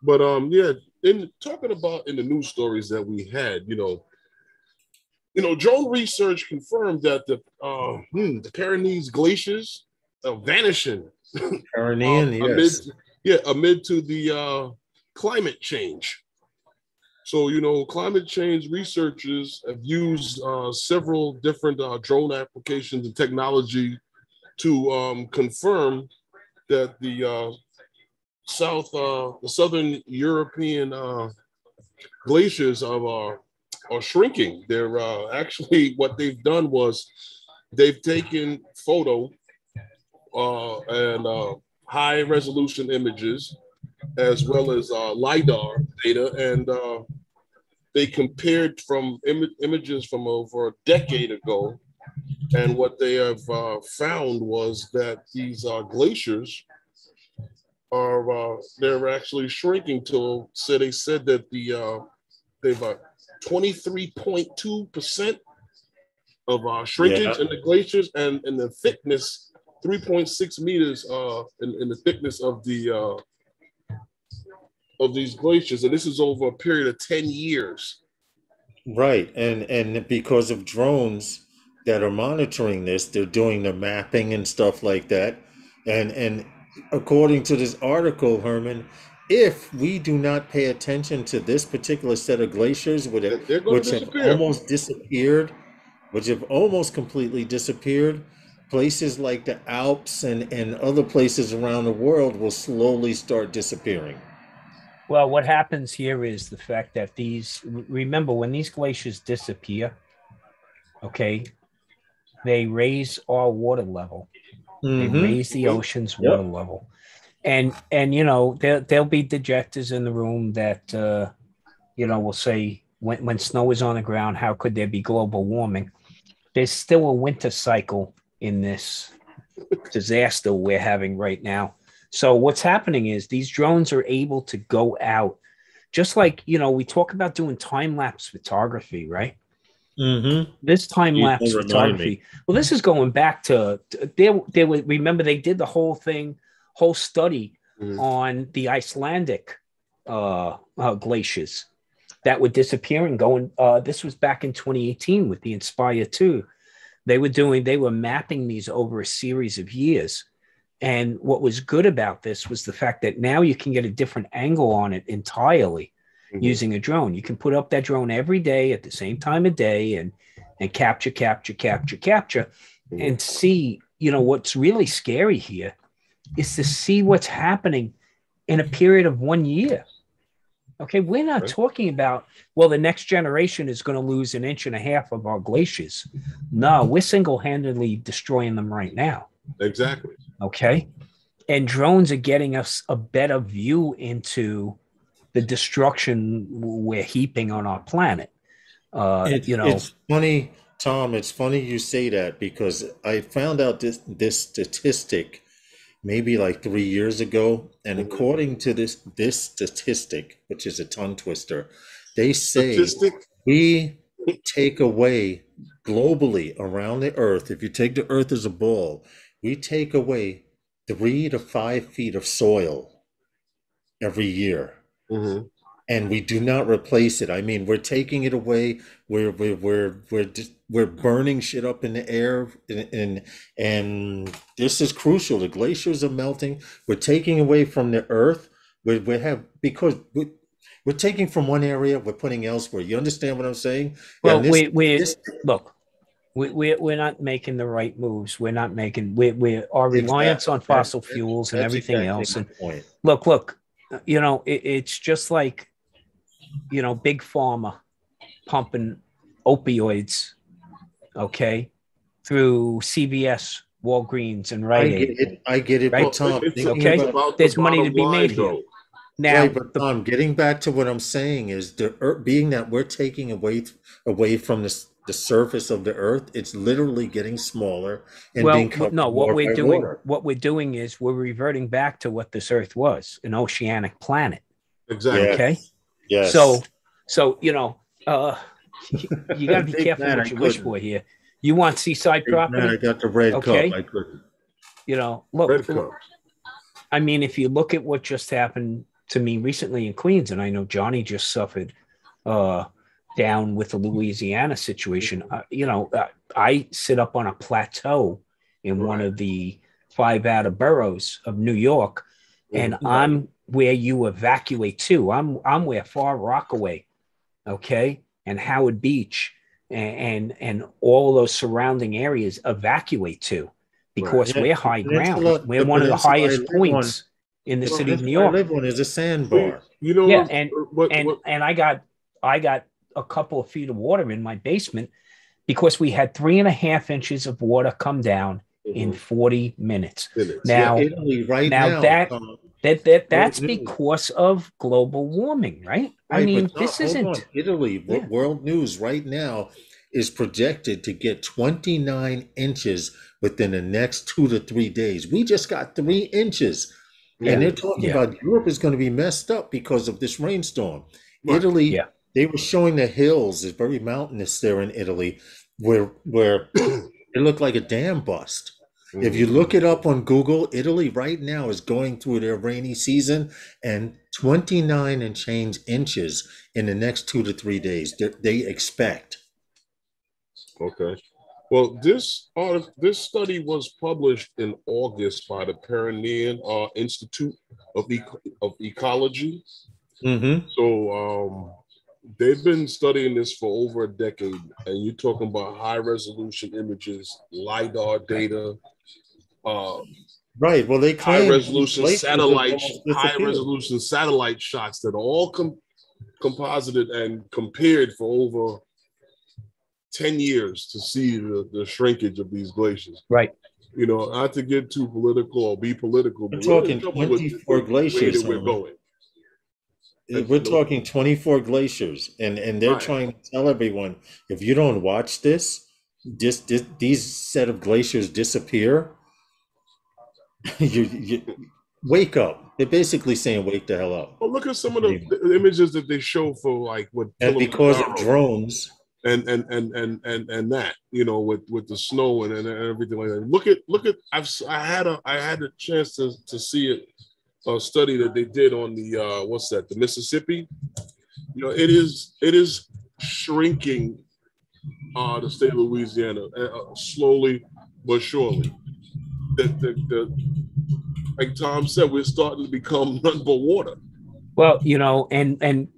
A: But yeah, in talking about in the news stories that we had, drone research confirmed that the Pyrenees glaciers are vanishing.
B: Pyrenean, yes.
A: Amid to the climate change. So, climate change researchers have used several different drone applications and technology to confirm that the southern European glaciers are shrinking. They're actually, what they've done was they've taken photo and high resolution images as well as LiDAR data, and they compared from images from over a decade ago. And what they have found was that these glaciers are they're actually shrinking to. So they said that they've 23.2% of shrinkage in the glaciers, and in the thickness 3.6 meters in the thickness of these glaciers, and this is over a period of 10 years.
B: Right, and because of drones that are monitoring this, they're doing the mapping and stuff like that. And according to this article, Herman, if we do not pay attention to this particular set of glaciers, which have almost disappeared, which have almost completely disappeared, places like the Alps and other places around the world will slowly start disappearing.
C: Well, what happens here is the fact that remember, when these glaciers disappear, okay, they raise our water level. They raise the ocean's water level. And there'll be dejectors in the room that, will say, when snow is on the ground, how could there be global warming? There's still a winter cycle in this disaster we're having right now. So what's happening is these drones are able to go out, just like, we talk about doing time-lapse photography, right? This time-lapse photography. Well, this is going back to remember they did the whole study on the Icelandic glaciers that were disappearing. This was back in 2018 with the Inspire 2. They were mapping these over a series of years. And what was good about this was the fact that now you can get a different angle on it entirely using a drone. You can put up that drone every day at the same time of day and capture and see, what's really scary here is to see what's happening in a period of 1 year. Okay, we're not talking about, the next generation is going to lose 1.5 inches of our glaciers. No, we're single-handedly destroying them right now.
A: Exactly.
C: Okay. And drones are getting us a better view into the destruction we're heaping on our planet.
B: It's funny, Tom, it's funny you say that, because I found out this statistic maybe like 3 years ago. And according to this statistic, which is a tongue twister, they say we take away globally around the earth, if you take the earth as a ball, we take away 3 to 5 feet of soil every year, and we do not replace it. I mean, we're taking it away. We're burning shit up in the air, and this is crucial. The glaciers are melting. We're taking away from the earth. Because we're taking from one area, we're putting elsewhere. You understand what I'm saying?
C: Well, look. We're not making the right moves. We're not making our reliance on fossil fuels and everything else. And look, it's just like, big pharma pumping opioids, okay, through CVS, Walgreens, and Rite Aid.
B: I get it,
C: right?
B: But Tom,
C: there's money to be made here.
B: Now, but Tom, getting back to what I'm saying is being that we're taking away from the surface of the earth, it's literally getting smaller and being covered
C: what we're doing is we're reverting back to what this earth was, an oceanic planet.
A: Exactly.
C: Okay.
B: Yes.
C: So you got to be careful what you wish for here. You want seaside property?
B: Man, I got the red cup. I couldn't.
C: Look. I mean, if you look at what just happened to me recently in Queens, and I know Johnny just suffered down with the Louisiana situation. I sit up on a plateau in one of the 5 outer boroughs of New York, and I'm where you evacuate to. I'm where Far Rockaway, okay, and Howard Beach and all those surrounding areas evacuate to, because we're high ground. We're one of the highest points in the city of New York.
B: I live on is a sandbar.
C: And I got a couple of feet of water in my basement because we had 3.5 inches of water come down in 40 minutes. Now,
B: Italy
C: that's because of global warming, right? I mean, this isn't
B: Italy. World News right now is projected to get 29 inches within the next 2 to 3 days. We just got 3 inches. And they're talking about Europe is going to be messed up because of this rainstorm. Right. Italy, they were showing the hills. It's very mountainous there in Italy, where it looked like a dam bust. If you look it up on Google, Italy right now is going through their rainy season, and 29 and change inches in the next 2 to 3 days. They expect.
A: Okay. Well, this study was published in August by the Pyrenean Institute of Ecology. So they've been studying this for over a decade, and you're talking about high resolution images, LiDAR data.
B: Right. Well, they claim
A: high resolution satellite shots that are all composited and compared for over 10 years to see the shrinkage of these glaciers.
C: Right.
A: Not to get too political or be political.
B: We're talking 24 glaciers. We're talking 24 glaciers, and they're trying to tell everyone, if you don't watch this, these set of glaciers disappear. you wake up. They're basically saying, wake the hell up.
A: Well, look at some of the images that they show for
B: and because of drones.
A: And that with the snow and everything like that. Look at I had a chance to see it, a study that they did on the the Mississippi. It is shrinking the state of Louisiana slowly but surely. Like Tom said, we're starting to become nothing but water.
C: Well, and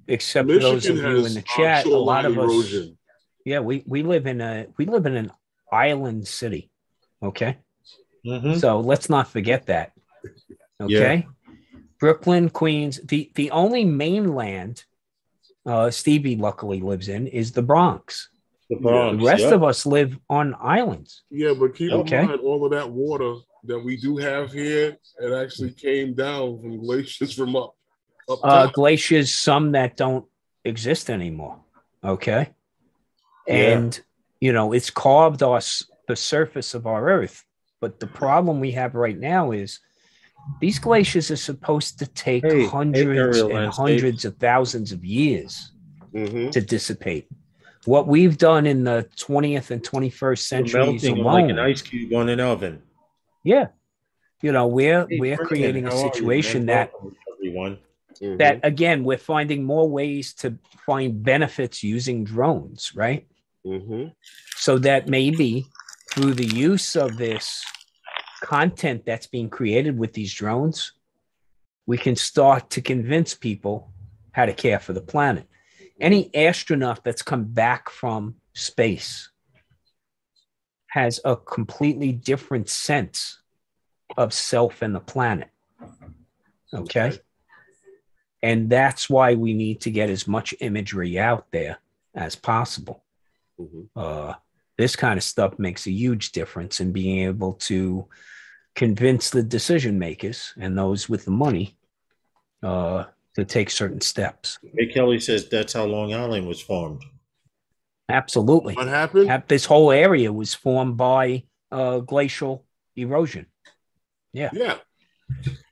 C: except for those of you in the chat, a lot of erosion. We live in an island city. Okay. So let's not forget that. Okay. Brooklyn, Queens, the only mainland Stevie luckily lives in is the Bronx. The rest of us live on islands.
A: Yeah, but keep in mind, all of that water that we do have here, it actually came down from glaciers from up top.
C: Glaciers, some that don't exist anymore. Okay. And, it's carved the surface of our earth. But the problem we have right now is these glaciers are supposed to take hundreds and hundreds of thousands of years to dissipate. What we've done in the 20th and 21st centuries alone,
B: like an ice cube on an oven.
C: Yeah. We're creating a situation that again, we're finding more ways to find benefits using drones, right? So that maybe through the use of this content that's being created with these drones, we can start to convince people how to care for the planet. Any astronaut that's come back from space has a completely different sense of self and the planet. Okay. And that's why we need to get as much imagery out there as possible. This kind of stuff makes a huge difference in being able to convince the decision makers and those with the money to take certain steps.
B: Hey, Kelly says that's how Long Island was formed.
C: Absolutely.
A: What happened?
C: This whole area was formed by glacial erosion. Yeah.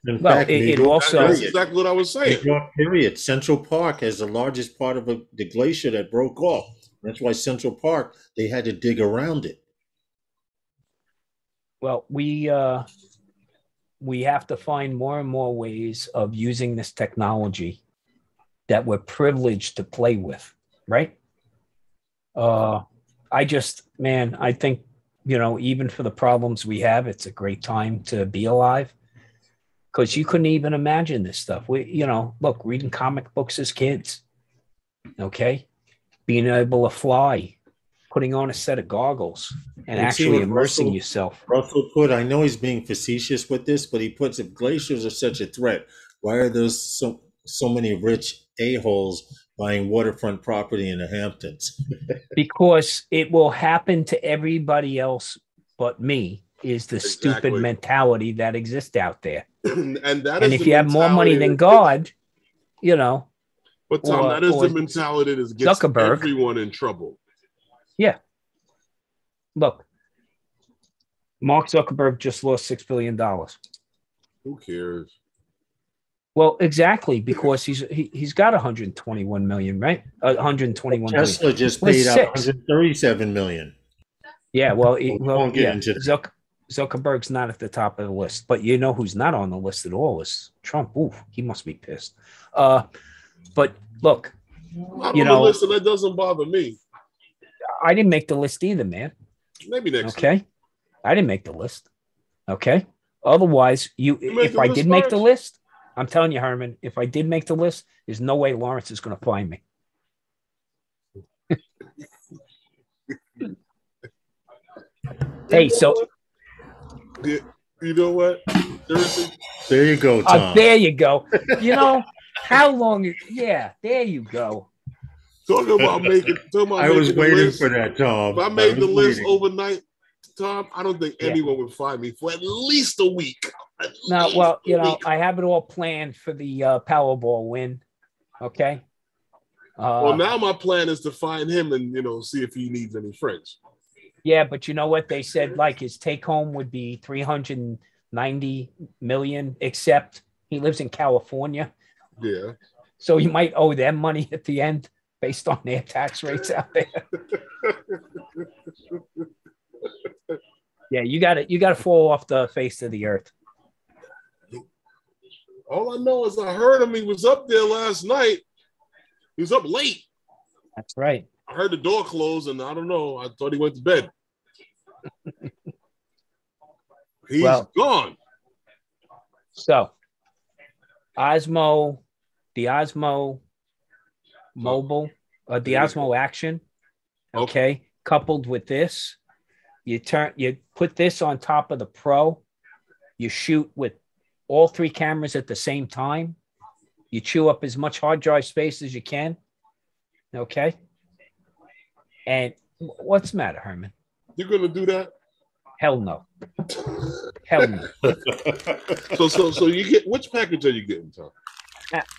B: In fact,
C: it also...
A: That's exactly what I was saying.
B: Period. Central Park has the largest part of the glacier that broke off. That's why Central Park, they had to dig around it.
C: Well, we have to find more and more ways of using this technology that we're privileged to play with, right? I think, even for the problems we have, it's a great time to be alive, because you couldn't even imagine this stuff. Reading comic books as kids, okay? Being able to fly, putting on a set of goggles and actually immersing yourself.
B: Russell put, I know he's being facetious with this, but he puts, if glaciers are such a threat, why are there so many rich a-holes buying waterfront property in the Hamptons?
C: Because it will happen to everybody else but me, is the stupid mentality that exists out there. and if you have more money than God,
A: But Tom, that is the mentality that gets Zuckerberg, everyone in trouble.
C: Yeah. Look, Mark Zuckerberg just lost $6 billion.
A: Who cares?
C: Well, exactly, because he's got 121 million, right? 121
B: Tesla
C: million.
B: Just paid out 137 million.
C: Yeah, Zuckerberg's not at the top of the list, but you know who's not on the list at all is Trump. Ooh, he must be pissed. But look,
A: I'm on the list, and that doesn't bother me.
C: I didn't make the list either, man.
A: Maybe next.
C: Okay, week. I didn't make the list. Okay, otherwise, if I did make the list, I'm telling you, Herman, if I did make the list, there's no way Lawrence is going to find me. Hey, so
A: you know what? Seriously?
B: There you go, Tom.
C: There you go. How long? Yeah, there you go.
A: Talking about
B: I was waiting for that, Tom.
A: If I made the list overnight, Tom, I don't think anyone would find me for at least a week.
C: I have it all planned for the Powerball win. Okay.
A: Well, now my plan is to find him and see if he needs any friends.
C: Yeah, but you know what they said? Like his take home would be 390 million, except he lives in California.
A: Yeah.
C: So you might owe them money at the end based on their tax rates out there. Yeah, you got to fall off the face of the earth.
A: All I know is I heard him. He was up there last night. He was up late.
C: That's right.
A: I heard the door close, and I don't know. I thought he went to bed. He's gone.
C: So, the Osmo Mobile, the Osmo Action, okay, coupled with this, you put this on top of the Pro, you shoot with all three cameras at the same time, you chew up as much hard drive space as you can, okay? And what's the matter, Herman?
A: You're going to do that?
C: Hell no. Hell no.
A: So you get, which package are you getting, Tom?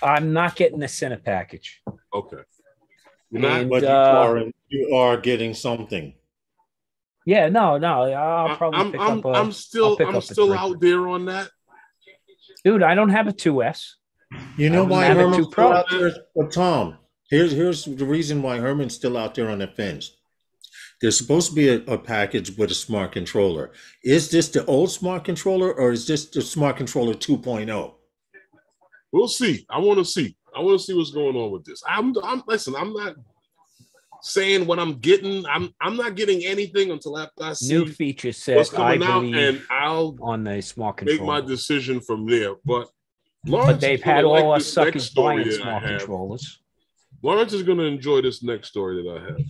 C: I'm not getting the Cine package.
A: Okay.
B: But you are getting something.
C: Yeah, no. I'll probably pick up.
A: I'm still out there on that.
C: Dude, I don't have a 2S.
B: You know why Herman's still out there? But Tom, here's the reason why Herman's still out there on the fence. There's supposed to be a package with a smart controller. Is this the old smart controller, or is this the smart controller 2.0?
A: We'll see. I want to see what's going on with this. Listen, I'm not saying what I'm getting. I'm not getting anything until after I see
C: new feature set
A: what's coming out, and I'll
C: on the smart controller
A: make my decision from there. But
C: they've had all us suckers buying smart controllers.
A: Lawrence is going to enjoy this next story that I have.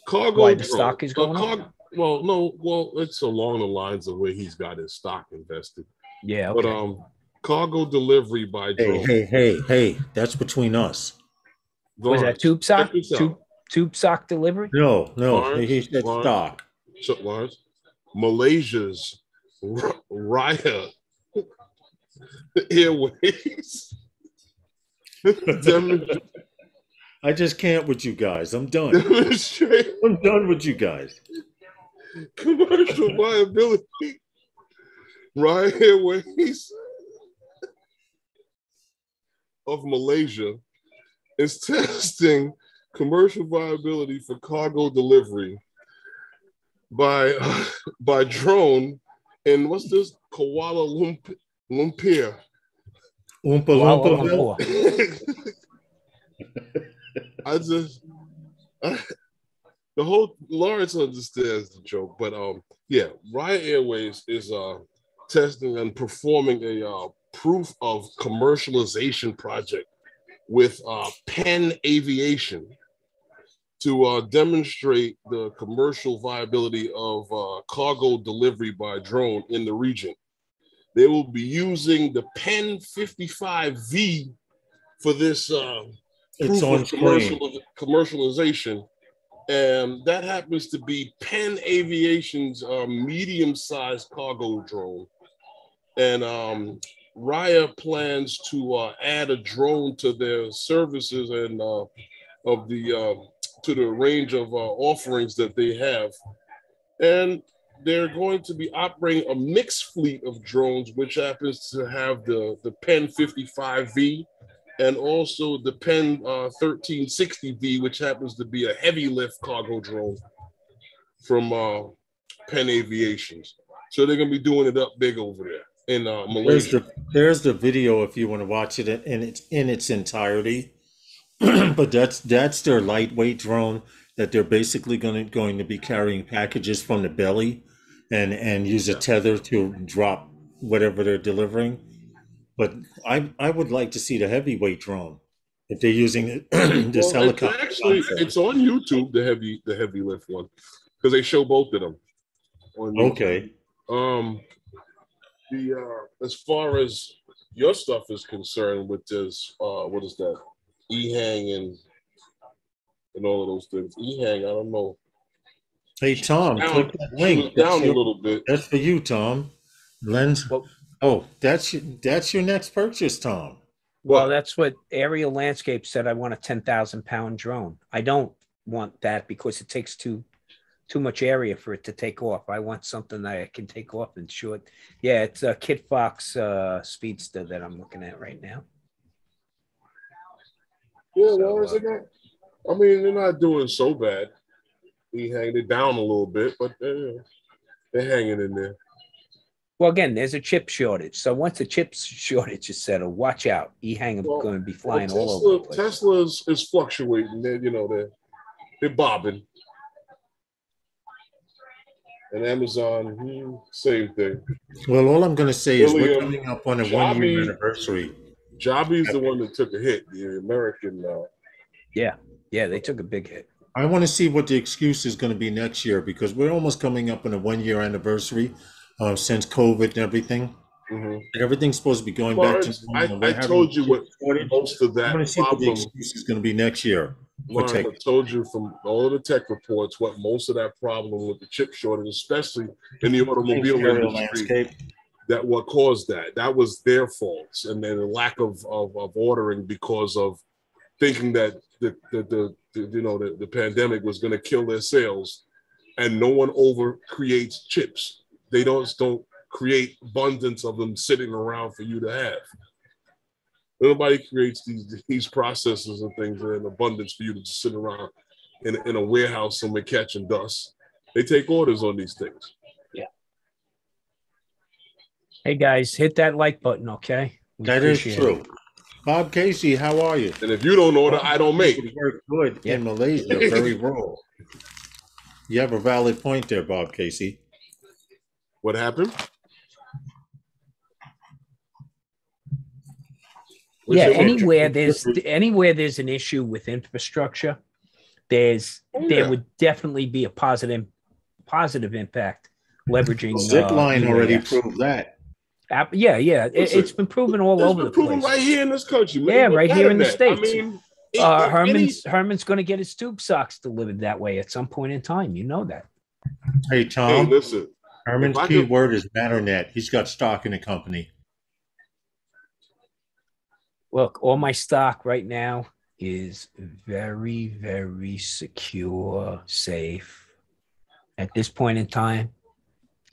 A: Cargo.
C: Why the stock is going up?
A: Well, it's along the lines of where he's got his stock invested.
C: Yeah, okay.
A: But cargo delivery by drone.
B: Hey, that's between us.
C: Was that tube sock? Tube sock delivery?
B: No, he said stock.
A: So, Lawrence, Malaysia's Raya Airways.
B: I just can't with you guys. I'm done. I'm done with you guys.
A: Commercial viability. Raya Airways of Malaysia is testing commercial viability for cargo delivery by drone in what's this? Kuala Lumpur.
B: Oompa Loompa.
A: I just the whole Lawrence understands the joke, but yeah, Raya Airways is testing and performing a proof of commercialization project with Penn Aviation to demonstrate the commercial viability of cargo delivery by drone in the region. They will be using the Penn 55V for this proof of commercialization. And that happens to be Penn Aviation's medium-sized cargo drone. And Raya plans to add a drone to their services and of the to the range of offerings that they have. And they're going to be operating a mixed fleet of drones, which happens to have the Penn 55V and also the Penn 1360V, which happens to be a heavy lift cargo drone from Penn Aviations. So they're going to be doing it up big over there in Malaysia.
B: There's the video if you want to watch it in its entirety. But that's their lightweight drone that they're basically going to be carrying packages from the belly and use a tether to drop whatever they're delivering. But I would like to see the heavyweight drone if they're using this helicopter.
A: It's on YouTube, the heavy lift one, because they show both of them on YouTube. Okay. As far as your stuff is concerned with this, what is that? E-hang and all of those things. E-hang, I don't know.
B: Hey Tom, click that link.
A: Down a little bit.
B: That's for you, Tom. Lens. Oh, that's your next purchase, Tom.
C: Well, that's what Aerial Landscape said. I want a 10,000-pound drone. I don't want that because it takes too much area for it to take off. I want something that I can take off in short. Yeah, it's a Kit Fox Speedster that I'm looking at right now.
A: Yeah, I mean, they're not doing so bad. They're down a little bit, but they're hanging in there.
C: Well, again, there's a chip shortage. So once the chip shortage is settled, watch out. E-hang are going to be flying all over the place.
A: Tesla is fluctuating. They're bobbing. And Amazon, same thing.
B: Well, all I'm going to say is we're coming up on a 1-year anniversary.
A: Joby's the one that took a hit, the American.
C: Yeah, they took a big hit.
B: I want to see what the excuse is going to be next year because we're almost coming up on a 1-year anniversary since COVID and everything. Mm-hmm. And everything's supposed to be going back to normal.
A: I told you what most of that.
B: I want to see what the excuse is going to be next year.
A: I told you from all of the tech reports what most of that problem with the chip shortage, especially in the automobile industry, that what caused that. That was their faults, and then the lack of ordering because of thinking that the pandemic was going to kill their sales, and no one over creates chips. They don't create abundance of them sitting around for you to have. Nobody creates these processes and things in abundance for you to just sit around in a warehouse somewhere catching dust. They take orders on these things.
C: Yeah. Hey guys, hit that like button, okay?
B: That is true. Bob Casey, how are you?
A: And if you don't order, I don't make.
B: Very good in Malaysia, very rural. You have a valid point there, Bob Casey.
A: What happened?
C: Anywhere there's an issue with infrastructure, there would definitely be a positive impact leveraging.
B: Zipline already proved that.
C: It's been proven all over the place.
A: Right here in this country, man.
C: Yeah, right here in the States. I mean, Herman's going to get his tube socks delivered that way at some point in time. You know that.
B: Hey, Tom.
A: Hey, listen.
B: Herman's key word is Matternet. He's got stock in the company.
C: Look, all my stock right now is very, very secure, safe. At this point in time,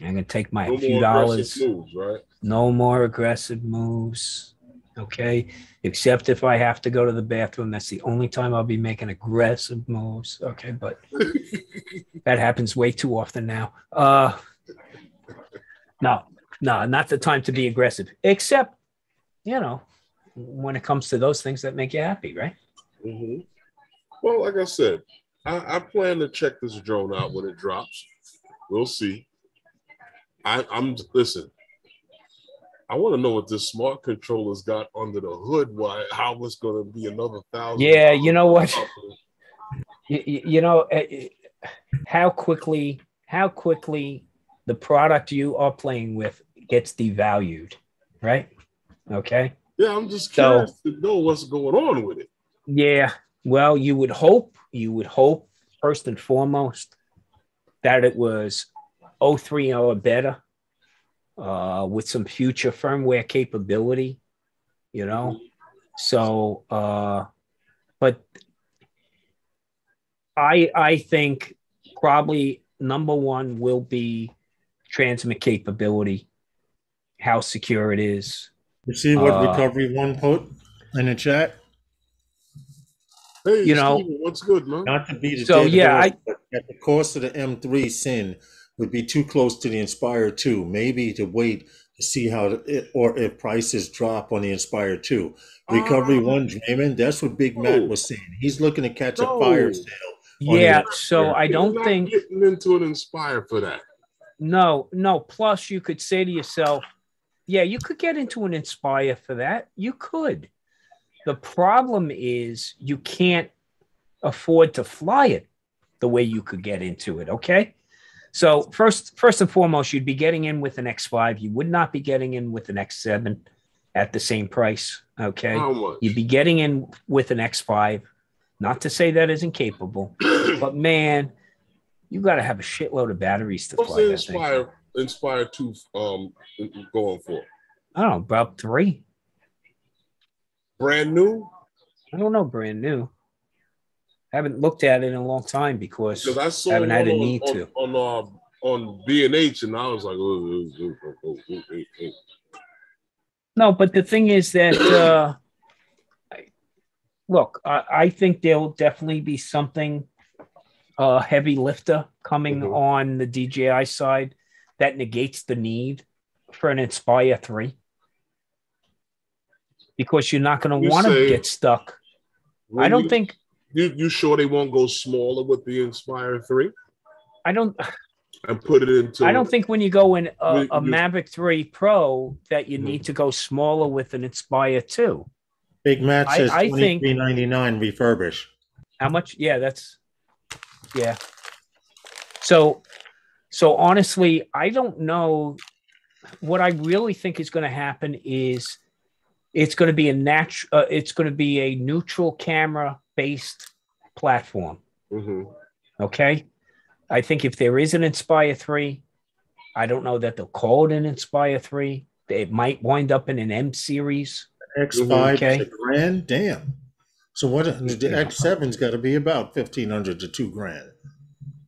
C: I'm going to take my few dollars.
A: Moves, right?
C: No more aggressive moves. Okay. Except if I have to go to the bathroom. That's the only time I'll be making aggressive moves. Okay. But that happens way too often now. No, not the time to be aggressive, except, when it comes to those things that make you happy, right?
A: Mm-hmm. Well, like I said, I plan to check this drone out when it drops. We'll see. I'm listen. I want to know what this smart controller's got under the hood. How it's going to be another $1,000.
C: Yeah, you know what? You know how quickly the product you are playing with gets devalued, right? Okay.
A: Yeah, I'm just curious to know what's going on with it.
C: Yeah. Well, you would hope first and foremost that it was 03 or better, with some future firmware capability, you know. So, but I think probably number one will be transmit capability, how secure it is.
B: You see what Recovery One put in the chat?
A: Hey, Steven, what's good, man?
B: Not to be the dead horse, but at the cost of the M3 sin would be too close to the Inspire 2. Maybe to wait to see how or if prices drop on the Inspire 2. Recovery One dreaming. That's what Big Matt was saying. He's looking to catch a fire sale.
C: Yeah, so I don't think
A: getting into an Inspire for that.
C: No. Plus, you could say to yourself, yeah, you could get into an Inspire for that. You could. The problem is you can't afford to fly it the way you could get into it. Okay. So first and foremost, you'd be getting in with an X5. You would not be getting in with an X7 at the same price. Okay.
A: How much?
C: You'd be getting in with an X5. Not to say that isn't capable, but man, you got to have a shitload of batteries to fly that thing.
A: Inspire 2 going for?
C: I don't know, about 3.
A: Brand new?
C: I don't know, brand new. I haven't looked at it in a long time because
A: I saw
C: haven't had a need to.
A: On B&H, and I was like,
C: No, but the thing is that, look, I think there'll definitely be something heavy lifter coming on the DJI side that negates the need for an Inspire 3. Because you're not going to want to get stuck. I don't think.
A: You sure they won't go smaller with the Inspire 3?
C: I don't.
A: And put it into.
C: I don't think when you go in a Mavic 3 Pro that you need to go smaller with an Inspire 2.
B: Big Matt says $23.99 refurbish.
C: How much? Yeah, that's. Yeah. So honestly, I don't know. What I really think is going to happen is it's going to be a neutral camera based platform. Okay. I think if there is an Inspire 3, I don't know that they'll call it an Inspire 3. It might wind up in an M series.
B: X5 is $1,000. Damn. So what the X7's got to be about $1,500 to $2,000.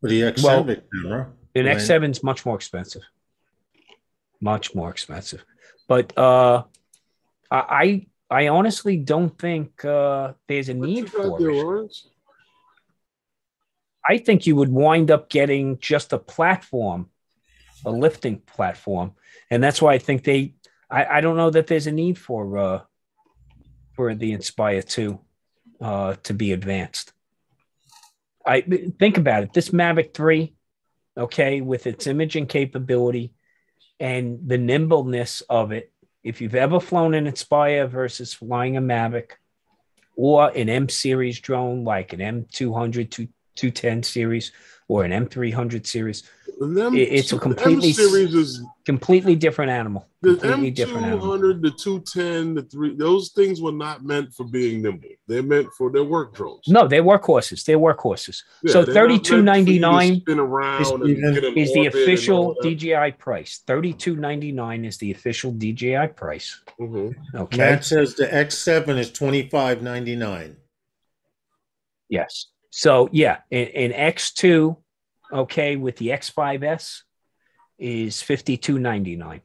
B: But the X7 camera.
C: An X7's much more expensive. Much more expensive. But I honestly don't think there's a need for it. I think you would wind up getting just a platform, a lifting platform, and that's why I think I don't know that there's a need for the Inspire 2 to be advanced. I think about it. This Mavic 3, okay, with its imaging capability and the nimbleness of it. If you've ever flown an Inspire versus flying a Mavic or an M series drone like an M200, 210 series or an M300 series, it's a completely different animal.
A: The M200, the 210, the 3, those things were not meant for being nimble. They're meant for their work drones.
C: No, they're workhorses. Yeah, so $32.99 is the official DJI price. $32.99 is the official DJI price. Okay.
B: Matt says the X7 is $25.99.
C: Yes. So yeah, an X2, okay, with the X5S is $52.99.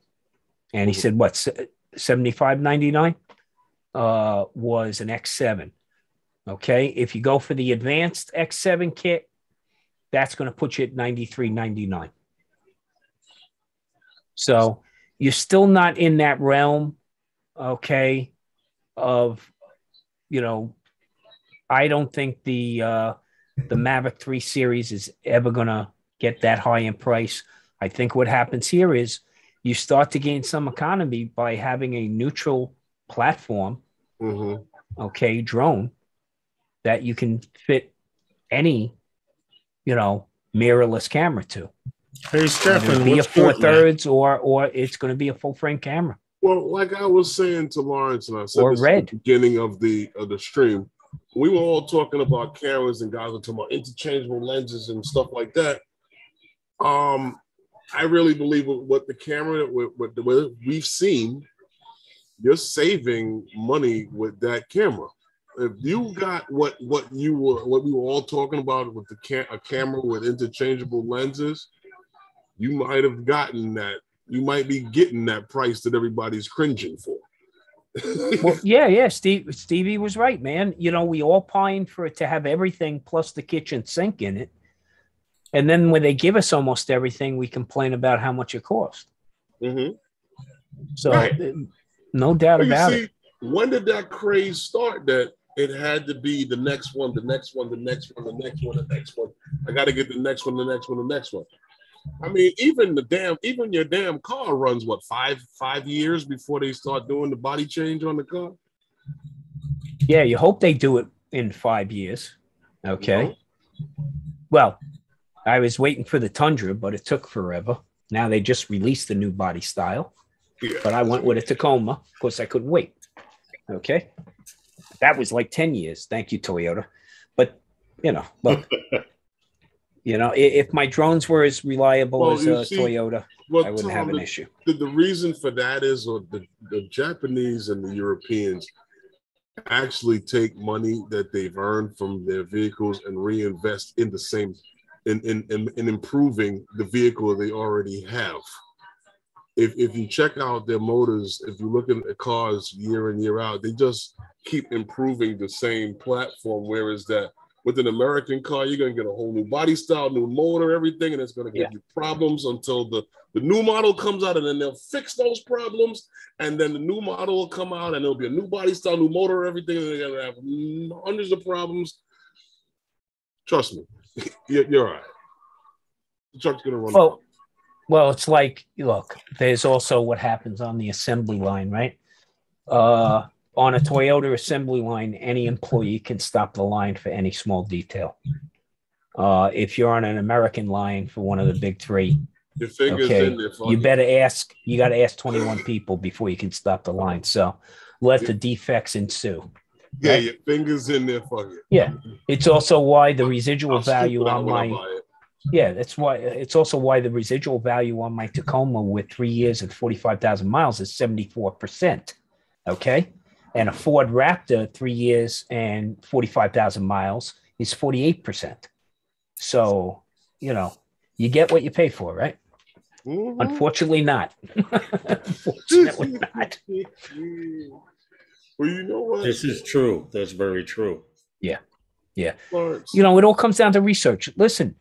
C: And he said, what, $75.99 was an X7. Okay. If you go for the advanced X7 kit, that's going to put you at $93.99. So you're still not in that realm, okay, of, I don't think the Mavic 3 series is ever gonna get that high in price. I think what happens here is you start to gain some economy by having a neutral platform, okay, drone that you can fit any, mirrorless camera to.
B: Hey, Stefan,
C: be a 4/3 or it's going to be a full frame camera.
A: Well, like I was saying to Lawrence, and I said this at the beginning of the stream, we were all talking about cameras and guys were talking about interchangeable lenses and stuff like that. I really believe what the camera, what we've seen, you're saving money with that camera. If you got what we were all talking about with a camera with interchangeable lenses, you might have gotten that. You might be getting that price that everybody's cringing for.
C: Well, yeah. Stevie was right, man. We all pine for it to have everything plus the kitchen sink in it. And then when they give us almost everything, we complain about how much it costs. So, right. No doubt about it.
A: When did that craze start that it had to be the next one, the next one, the next one, the next one, the next one? I got to get the next one, the next one, the next one. I mean, even your damn car runs, what, five years before they start doing the body change on the car?
C: Yeah, you hope they do it in 5 years. Okay. Well, I was waiting for the Tundra, but it took forever. Now they just released the new body style. Yeah. But I went with a Tacoma. Of course, I couldn't wait. Okay. That was like 10 years. Thank you, Toyota. But, look, if my drones were as reliable as Toyota, I wouldn't have an issue.
A: The reason for that is the Japanese and the Europeans actually take money that they've earned from their vehicles and reinvest in the same in improving the vehicle they already have. If you check out their motors, if you look at the cars year in, year out, they just keep improving the same platform. Whereas that with an American car, you're going to get a whole new body style, new motor, everything, and it's going to give you problems until the new model comes out, and then they'll fix those problems, and then the new model will come out, and there'll be a new body style, new motor, everything, and they're going to have hundreds of problems. Trust me, you're all right. The truck's going to run.
C: Well, it's like, look, there's also what happens on the assembly line, right? On a Toyota assembly line, any employee can stop the line for any small detail. If you're on an American line for one of the big three,
A: your fingers in there,
C: you got to ask 21 people before you can stop the line. So let the defects ensue.
A: Yeah, right? Your fingers in there, fuck it.
C: Yeah. It's also why the residual value on my... Yeah, that's why it's also why the residual value on my Tacoma with 3 years and 45,000 miles is 74%. Okay. And a Ford Raptor, 3 years and 45,000 miles is 48%. So, you get what you pay for, right? Mm-hmm. Unfortunately not. Unfortunately not.
A: Well, you know what?
B: This is true. That's very true.
C: Yeah. Yeah. It all comes down to research. Listen,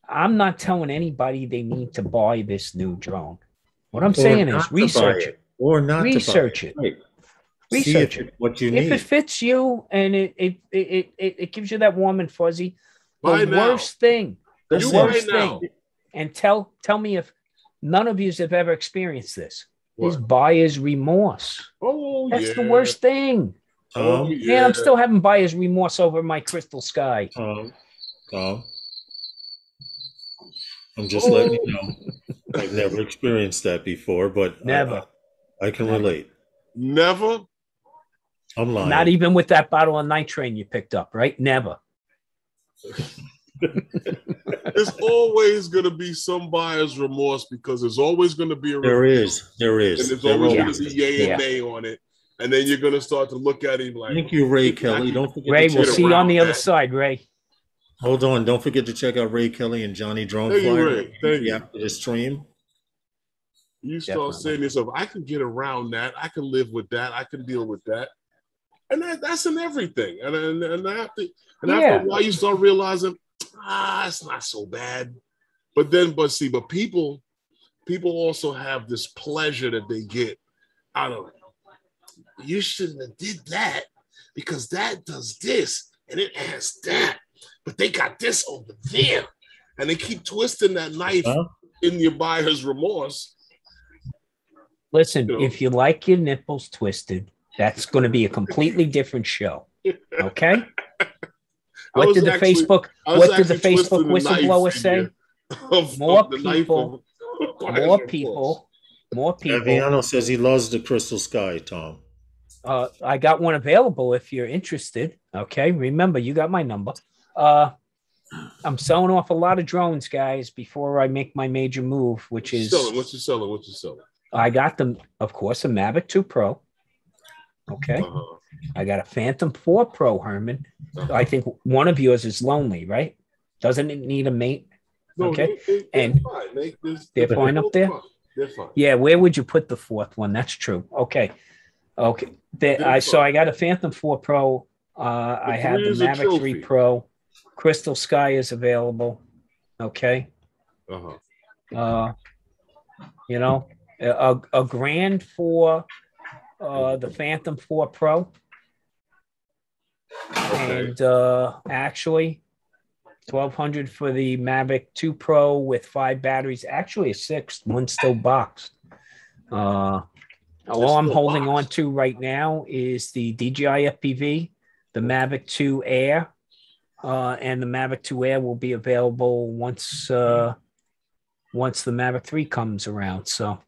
C: I'm not telling anybody they need to buy this new drone. What I'm saying is research it.
B: Or not
C: research
B: to
C: it.
B: Right.
C: Research it.
B: What you need.
C: If it fits you and it gives you that warm and fuzzy, the worst thing. And tell me if none of you have ever experienced this. What? Is buyer's remorse.
A: Oh,
C: that's the worst thing. Man, I'm still having buyer's remorse over my Crystal Sky.
B: I'm just letting you know. I've never experienced that before, but
C: never.
B: I can relate.
A: Never?
B: I'm lying.
C: Not even with that bottle of nitrate you picked up, right? Never.
A: There's always going to be some buyer's remorse because there's always going to be a
B: There is.
A: And there's always going to be yay and nay on it. And then you're going to start to look at him like...
B: Thank you, Ray Kelly. Don't forget
C: Ray, we'll see you on the other side, Ray.
B: Hold on. Don't forget to check out Ray Kelly and Johnny Drone Flyer after the stream.
A: You start saying to yourself, I can get around that. I can live with that. I can deal with that. And that's in everything. And after a while, you start realizing, it's not so bad. But people also have this pleasure that they get out of it. You shouldn't have did that because that does this. and it has that, but they got this over there. And they keep twisting that knife in your buyer's remorse.
C: Listen, if you like your nipples twisted, that's going to be a completely different show. Okay? What did the Facebook whistleblower say? More people.
B: Aviano says he loves the crystal sky, Tom.
C: I got one available if you're interested. Okay, remember, you got my number. I'm selling off a lot of drones, guys, before I make my major move, which is...
A: What you selling?
C: I got them, of course, a Mavic 2 Pro. Okay. I got a Phantom 4 Pro, Herman. I think one of yours is lonely, right? Doesn't it need a mate?
A: No,
C: okay.
A: They're fine.
C: They're fine up there?
A: They're fine.
C: Yeah, where would you put the fourth one? That's true. Okay. So I got a Phantom 4 Pro. I have the Mavic 3 Pro. Crystal Sky is available. Okay. You know, a grand for the Phantom 4 Pro. Okay. And actually, $1,200 for the Mavic 2 Pro with 5 batteries. Actually, a 6th, one still boxed. All I'm holding on to right now is the DJI FPV, the Mavic 2 Air, and the Mavic 2 Air will be available once the Mavic 3 comes around. So,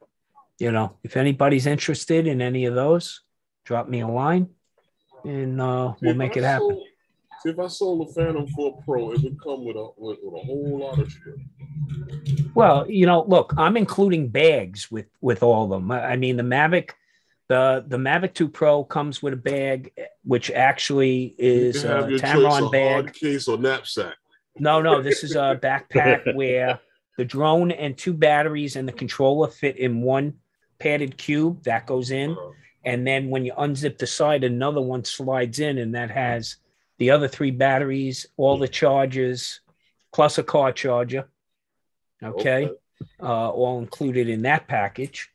C: you know, if anybody's interested in any of those, drop me a line, and we'll make it happen.
A: See, if I sold the Phantom 4 Pro, it would come with a whole lot of shit.
C: Well, you know, look, I'm including bags with all of them. I mean, the Mavic 2 Pro comes with a bag, which actually is a Tamron bag.
A: Hard case or knapsack.
C: No, this is a backpack where the drone and 2 batteries and the controller fit in one padded cube that goes in. And then when you unzip the side, another one slides in, and that has the other 3 batteries, all the chargers, plus a car charger. Okay. All included in that package.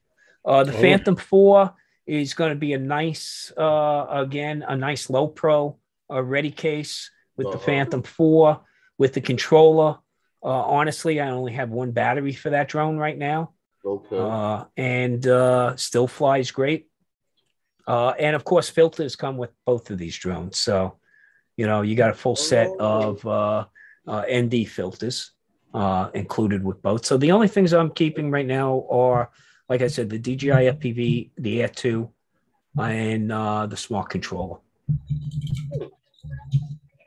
C: The Phantom 4 is going to be a nice, a nice low pro ready case with the Phantom 4 with the controller. Honestly, I only have 1 battery for that drone right now.
A: Okay.
C: And still flies great. And of course, filters come with both of these drones. So, you know, you got a full set of ND filters included with both. So the only things I'm keeping right now are, like I said, the DJI FPV, the Air 2, and the smart controller.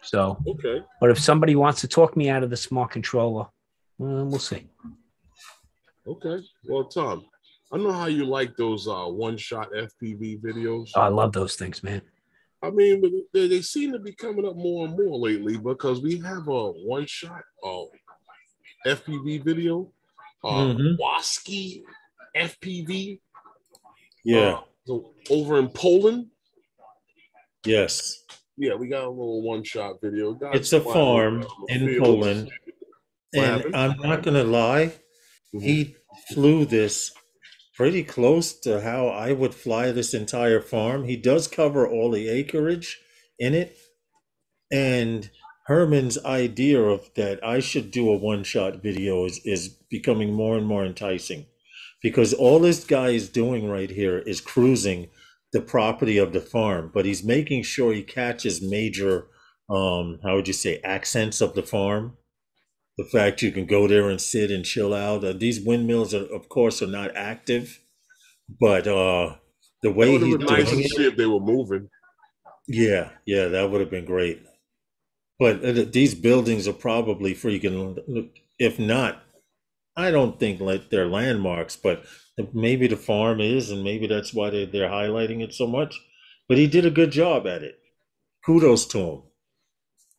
C: So,
A: okay.
C: But if somebody wants to talk me out of the smart controller, we'll see.
A: Okay. Well, Tom, I know how you like those one-shot FPV videos.
C: Oh, I love those things, man.
A: I mean, they seem to be coming up more and more lately because we have a one-shot FPV video, Waski FPV.
B: Yeah.
A: So over in Poland.
B: Yes.
A: Yeah, we got a little one-shot video.
B: It's a farm in Poland. And I'm not going to lie, he flew this pretty close to how I would fly this entire farm. He does cover all the acreage in it. And Herman's idea of that I should do a one-shot video is becoming more and more enticing, because all this guy is doing right here is cruising the property of the farm, but he's making sure he catches major, how would you say, accents of the farm. The fact you can go there and sit and chill out. These windmills, of course, are not active, but the way he's doing it,
A: if they were moving.
B: Yeah, that would have been great. But these buildings are probably freaking, if not, I don't think like they're landmarks, but maybe the farm is, and maybe that's why they're highlighting it so much. But he did a good job at it. Kudos to him.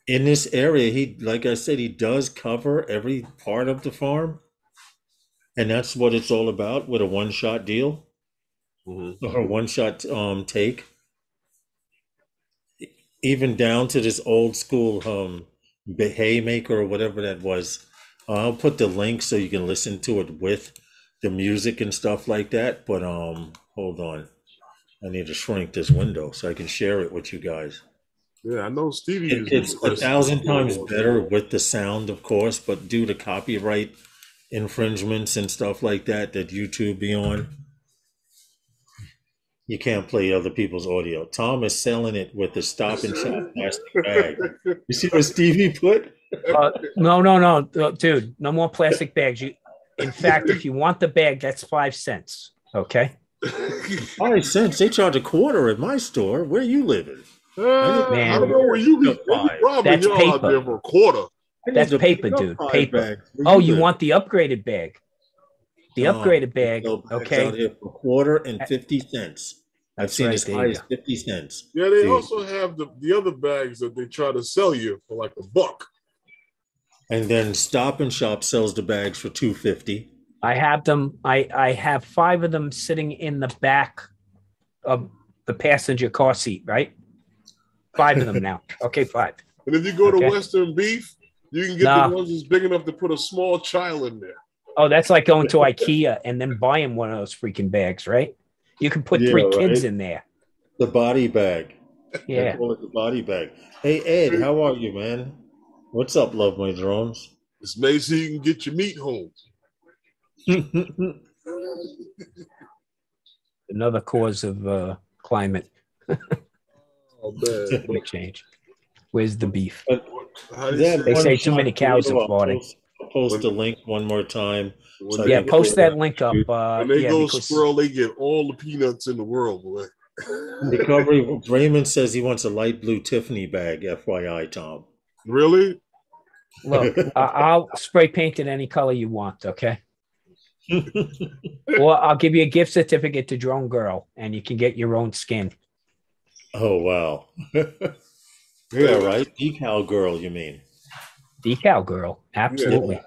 B: In this area, he, like I said, he does cover every part of the farm. And that's what it's all about with a one-shot deal, or a one-shot take. Even down to this old school haymaker or whatever that was. I'll put the link so you can listen to it with the music and stuff like that. But hold on, I need to shrink this window so I can share it with you guys.
A: Yeah, I know Stevie
B: It's 1,000 times better with the sound, of course, but due to copyright infringements and stuff like that YouTube be on, you can't play other people's audio. Tom is selling it with the Stop and Shop plastic bag. You see what Stevie put?
C: No, dude, no more plastic bags. In fact, if you want the bag, that's 5 cents. Okay.
B: 5 cents? They charge a quarter at my store. Where you living?
C: Man,
A: I don't know where you be.
C: That's paper.
A: Out there for a quarter.
C: That's paper, dude. Paper. Oh, you want the upgraded bag? The upgraded bag. Okay.
B: Out here for a quarter and 50 cents. I've seen as high as 50 cents.
A: Yeah, they also have the other bags that they try to sell you for like $1.
B: And then Stop and Shop sells the bags for $2.50.
C: I have them. I have 5 of them sitting in the back of the passenger car seat, right? 5 of them now. Okay, 5.
A: And if you go to Western Beef, you can get the ones that's big enough to put a small child in there.
C: Oh, that's like going to IKEA and then buying one of those freaking bags, right? You can put 3 kids in there.
B: The body bag.
C: Yeah.
B: They call it the body bag. Hey, Ed, how are you, man? What's up, love my drones?
A: It's made so you can get your meat home.
C: Another cause of climate.
A: Oh, man.
C: Big change. Where's the beef?
B: They
C: say too many cows are farting.
B: I'll post the link one more time.
C: So post that link up.
A: When they go squirrel, they get all the peanuts in the world, boy.
B: Recovery. Raymond says he wants a light blue Tiffany bag, FYI, Tom.
A: Really?
C: Look, I'll spray paint it any color you want, okay? Or I'll give you a gift certificate to Drone Girl, and you can get your own skin.
B: Oh, wow. Yeah, right? Decal Girl, you mean?
C: Decal Girl, absolutely.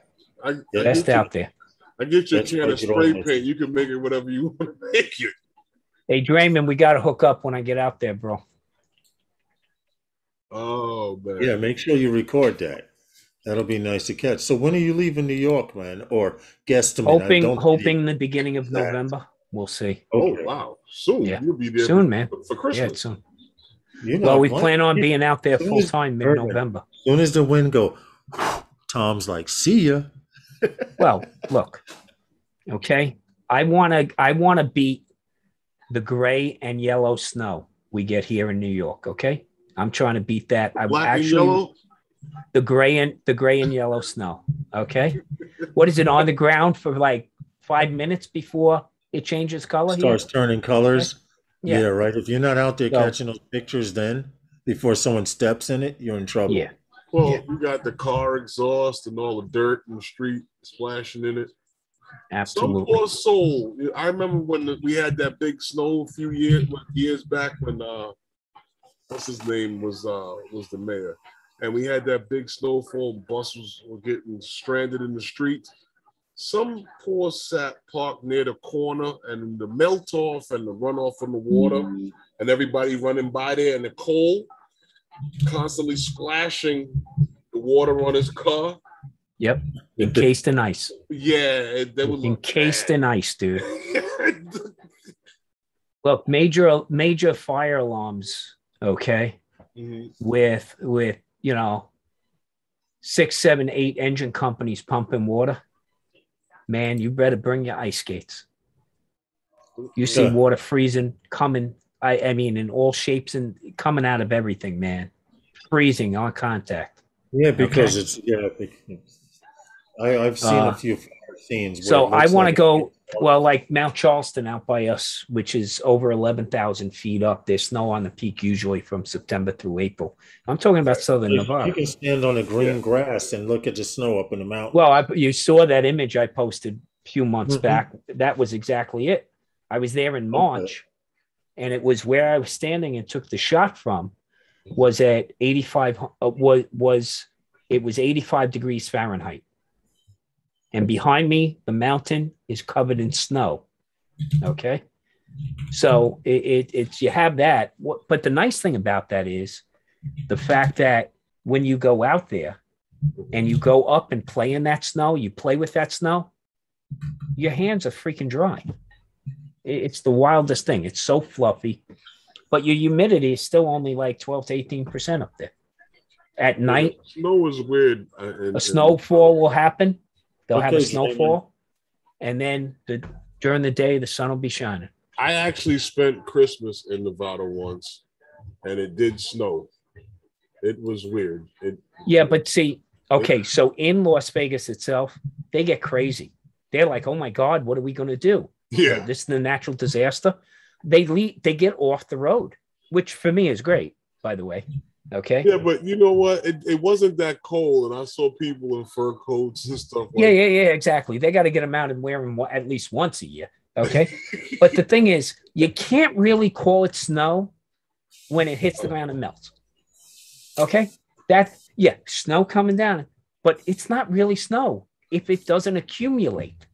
A: Yeah.
C: Best out there.
A: I get you a can of spray paint. You can make it whatever you want to make it.
C: Hey, Draymond, we got to hook up when I get out there, bro.
A: Oh, man.
B: Yeah, make sure you record that. That'll be nice to catch. So when are you leaving New York, man? Or guesstimate?
C: Hoping the beginning of November. We'll see.
A: Oh, wow. Soon.
C: Yeah.
A: You'll be there
C: soon, man.
A: For Christmas.
C: Yeah, soon. Well, we plan on being out there full time mid-November.
B: As soon as the wind go, Tom's like, see ya.
C: Well, look, okay. I wanna beat the gray and yellow snow we get here in New York. Okay, I'm trying to beat that.
A: Black and yellow?
C: The gray and yellow snow. Okay, what is it on the ground for like 5 minutes before it changes color?
B: Starts turning colors.
C: Okay.
B: Yeah, right. If you're not out there catching those pictures, then before someone steps in it, you're in trouble.
C: Yeah.
A: Well, you got the car exhaust and all the dirt in the street splashing in it.
C: Absolutely.
A: Some poor soul. I remember when we had that big snow a few years back when what's his name was the mayor, and we had that big snowfall. Buses were getting stranded in the streets. Some poor sap parked near the corner, and the melt off and the runoff from the water, and everybody running by there in the cold, constantly splashing the water on his car.
C: Yep, encased in ice.
A: Yeah, that was
C: encased in ice, dude. Look, major fire alarms. Okay, with 6, 7, 8 engine companies pumping water. Man, you better bring your ice skates. You see water freezing, coming. I mean, in all shapes and coming out of everything, man. Freezing on contact.
B: Yeah, because I've seen a few scenes.
C: So I want to go, like Mount Charleston out by us, which is over 11,000 feet up. There's snow on the peak usually from September through April. I'm talking about southern Nevada.
B: You can stand on the green grass and look at the snow up in the mountain.
C: Well, you saw that image I posted a few months back. That was exactly it. I was there in March, and it was where I was standing and took the shot from was at 85. It was 85 degrees Fahrenheit. And behind me, the mountain is covered in snow. Okay. So it's you have that. But the nice thing about that is the fact that when you go out there and you go up and play in that snow, you play with that snow, your hands are freaking dry. It's the wildest thing. It's so fluffy. but your humidity is still only like 12 to 18% up there. At night,
A: snow is weird.
C: A snowfall will happen. They'll have a snowfall, and then during the day, the sun will be shining.
A: I actually spent Christmas in Nevada once, and it did snow. It was weird.
C: But see, okay, so in Las Vegas itself, they get crazy. They're like, "Oh my God, what are we going to do?
A: Yeah,
C: this is the natural disaster." They get off the road, which for me is great, by the way. Okay.
A: Yeah, but you know what? It wasn't that cold, and I saw people in fur coats and stuff.
C: Yeah, exactly. They got to get them out and wear them at least once a year. Okay. But the thing is, you can't really call it snow when it hits the ground and melts. Okay. Snow coming down, but it's not really snow if it doesn't accumulate.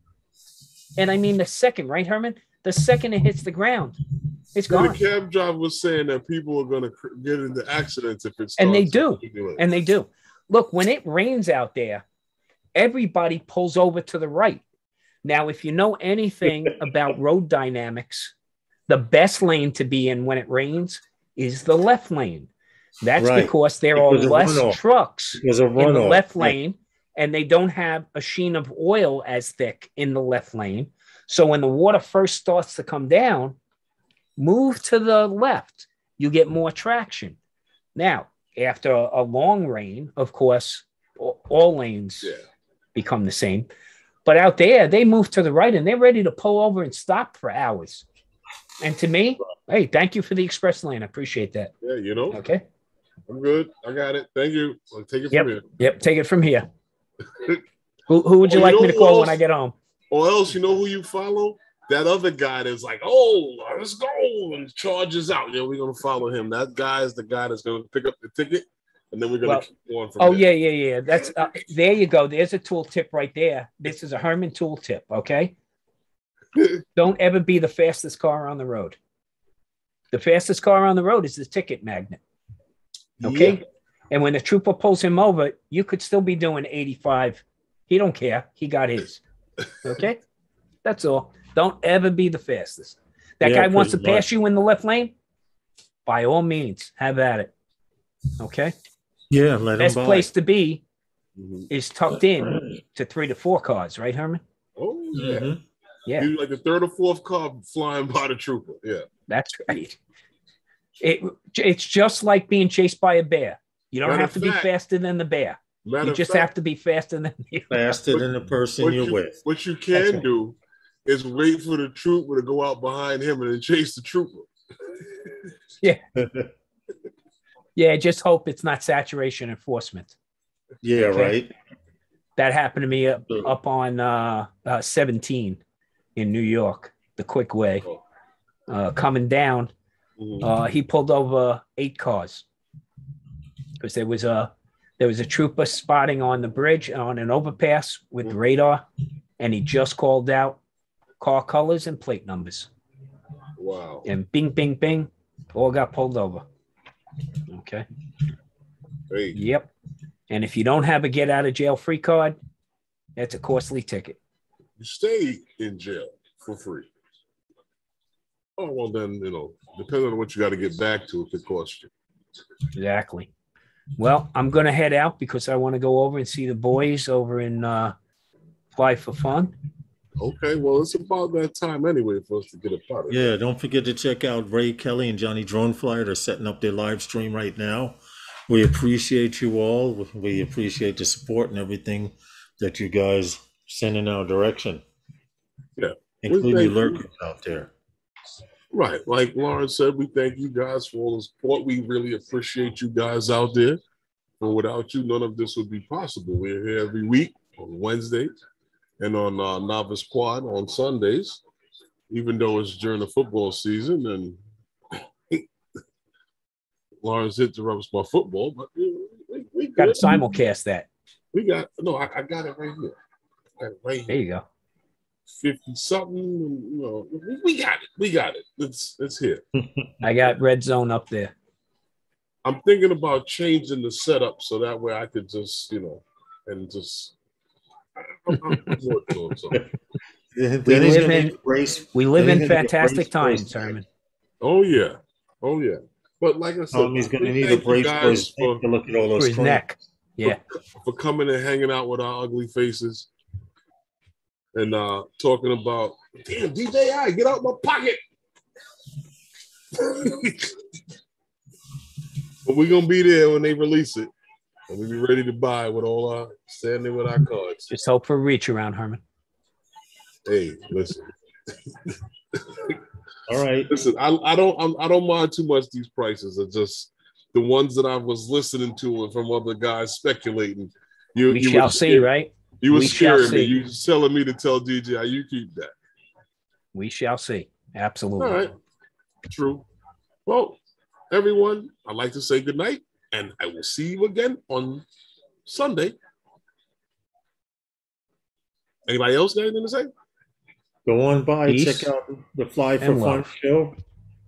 C: And I mean, the second, right, Herman? The second it hits the ground, it's gone.
A: The cab driver was saying that people are going to get into accidents if it's
C: and they do. And they do. Look, when it rains out there, everybody pulls over to the right. Now, if you know anything about road dynamics, the best lane to be in when it rains is the left lane. That's because there are less trucks in the left lane, and they don't have a sheen of oil as thick in the left lane. So when the water first starts to come down, move to the left, you get more traction. Now, after a long rain, of course, all lanes become the same. But out there, they move to the right, and they're ready to pull over and stop for hours. And to me, hey, thank you for the express lane. I appreciate that.
A: Yeah, you know.
C: Okay.
A: I'm good. I got it. Thank you. I'll take it from here.
C: Yep, take it from here. Who would you like me to call when I get home?
A: Or else, you know who you follow? That other guy that's like, oh, let's go, and charges out. Yeah, we're going to follow him. That guy is the guy that's going to pick up the ticket, and then we're going to keep going from there.
C: Yeah. That's there you go. There's a tool tip right there. This is a Herman tool tip, okay? Don't ever be the fastest car on the road. The fastest car on the road is the ticket magnet, okay? Yeah. And when the trooper pulls him over, you could still be doing 85. He don't care. He got his. Okay? That's all. Don't ever be the fastest. That guy wants to pass you in the left lane. By all means, have at it. Okay?
B: Yeah, let him
C: Best
B: by.
C: place to be is tucked in to 3 to 4 cars, right, Herman?
A: Oh, yeah.
C: Mm-hmm. Yeah.
A: You're like the third or fourth car flying by the trooper. Yeah.
C: That's right. It's just like being chased by a bear. You don't have to be faster than the bear. You just have to be faster than
B: the person you're with.
A: What you can do is wait for the trooper to go out behind him and then chase the trooper.
C: Yeah. Yeah, just hope it's not saturation enforcement.
B: Yeah, right.
C: That happened to me up on 17 in New York, the quick way. Coming down, he pulled over 8 cars because there was a trooper spotting on the bridge on an overpass with radar, and he just called out car colors and plate numbers.
A: Wow.
C: And bing, bing, bing, all got pulled over. Okay.
A: Hey.
C: Yep. And if you don't have a get out of jail free card, that's a costly ticket.
A: You stay in jail for free. Oh, well, then, depending on what you got to get back to, it could cost you.
C: Exactly. Well, I'm going to head out because I want to go over and see the boys over in Fly for Fun.
A: Okay, well, it's about that time anyway for us to get a part of it.
B: Yeah, don't forget to check out Ray Kelly and Johnny Droneflyer. They're setting up their live stream right now. We appreciate you all. We appreciate the support and everything that you guys send in our direction.
A: Yeah.
B: Including the lurkers out there.
A: Right. Like Lauren said, we thank you guys for all the support. We really appreciate you guys out there. And without you, none of this would be possible. We're here every week on Wednesdays and on Novice Quad on Sundays, even though it's during the football season. And Lawrence interrupts my football, but we
C: got to simulcast that.
A: I got it right here.
C: There you go.
A: 50 something, we got it. It's here.
C: I got Red Zone up there.
A: I'm thinking about changing the setup so that way I could just, and just.
C: We live in fantastic times, Herman.
A: Oh yeah. Oh yeah. But like I said,
B: he's going to need a brace for his neck to look at all those
C: neck. Yeah.
A: For coming and hanging out with our ugly faces and talking about, damn, DJI, get out my pocket. But we're going to be there when they release it. And we'll be ready to buy with all our standing with our cards.
C: Just hope for a reach around, Herman.
A: Hey, listen.
B: All right.
A: Listen, I don't mind too much these prices. Are just the ones that I was listening to and from other guys speculating.
C: We shall see, right?
A: You were scaring me. You was telling me to tell DJI, you keep that.
C: We shall see. Absolutely.
A: All right. True. Well, everyone, I'd like to say good night, and I will see you again on Sunday. Anybody else got anything to say?
B: Go on by, check out the Fly for Fun show.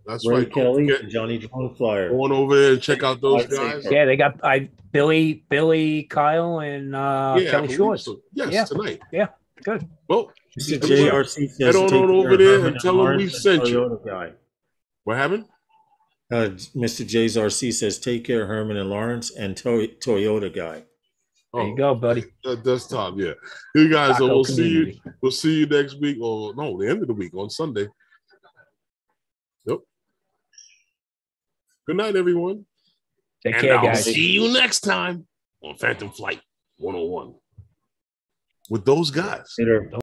A: That's
B: Ray
A: right.
B: Kelly, Johnny Drone Flyer.
A: Go on over there and check out those guys.
C: Yeah, they got Billy, Kyle, and Kelly Shores.
A: So. Yes, tonight.
C: Yeah, good.
A: Well,
B: Mr. JRC says
A: head on over there and tell them we sent you.
B: Guy.
A: What happened?
B: Mr. JRC says, take care, Herman and Lawrence, and Toyota guy.
C: There you go, buddy.
A: That's Tom. Yeah, you guys. So we'll see you. We'll see you next week, or no, the end of the week on Sunday. Yep. Good night, everyone.
C: Take care, guys.
A: See you next time on Phantom Flight 101 with those guys.
B: Later.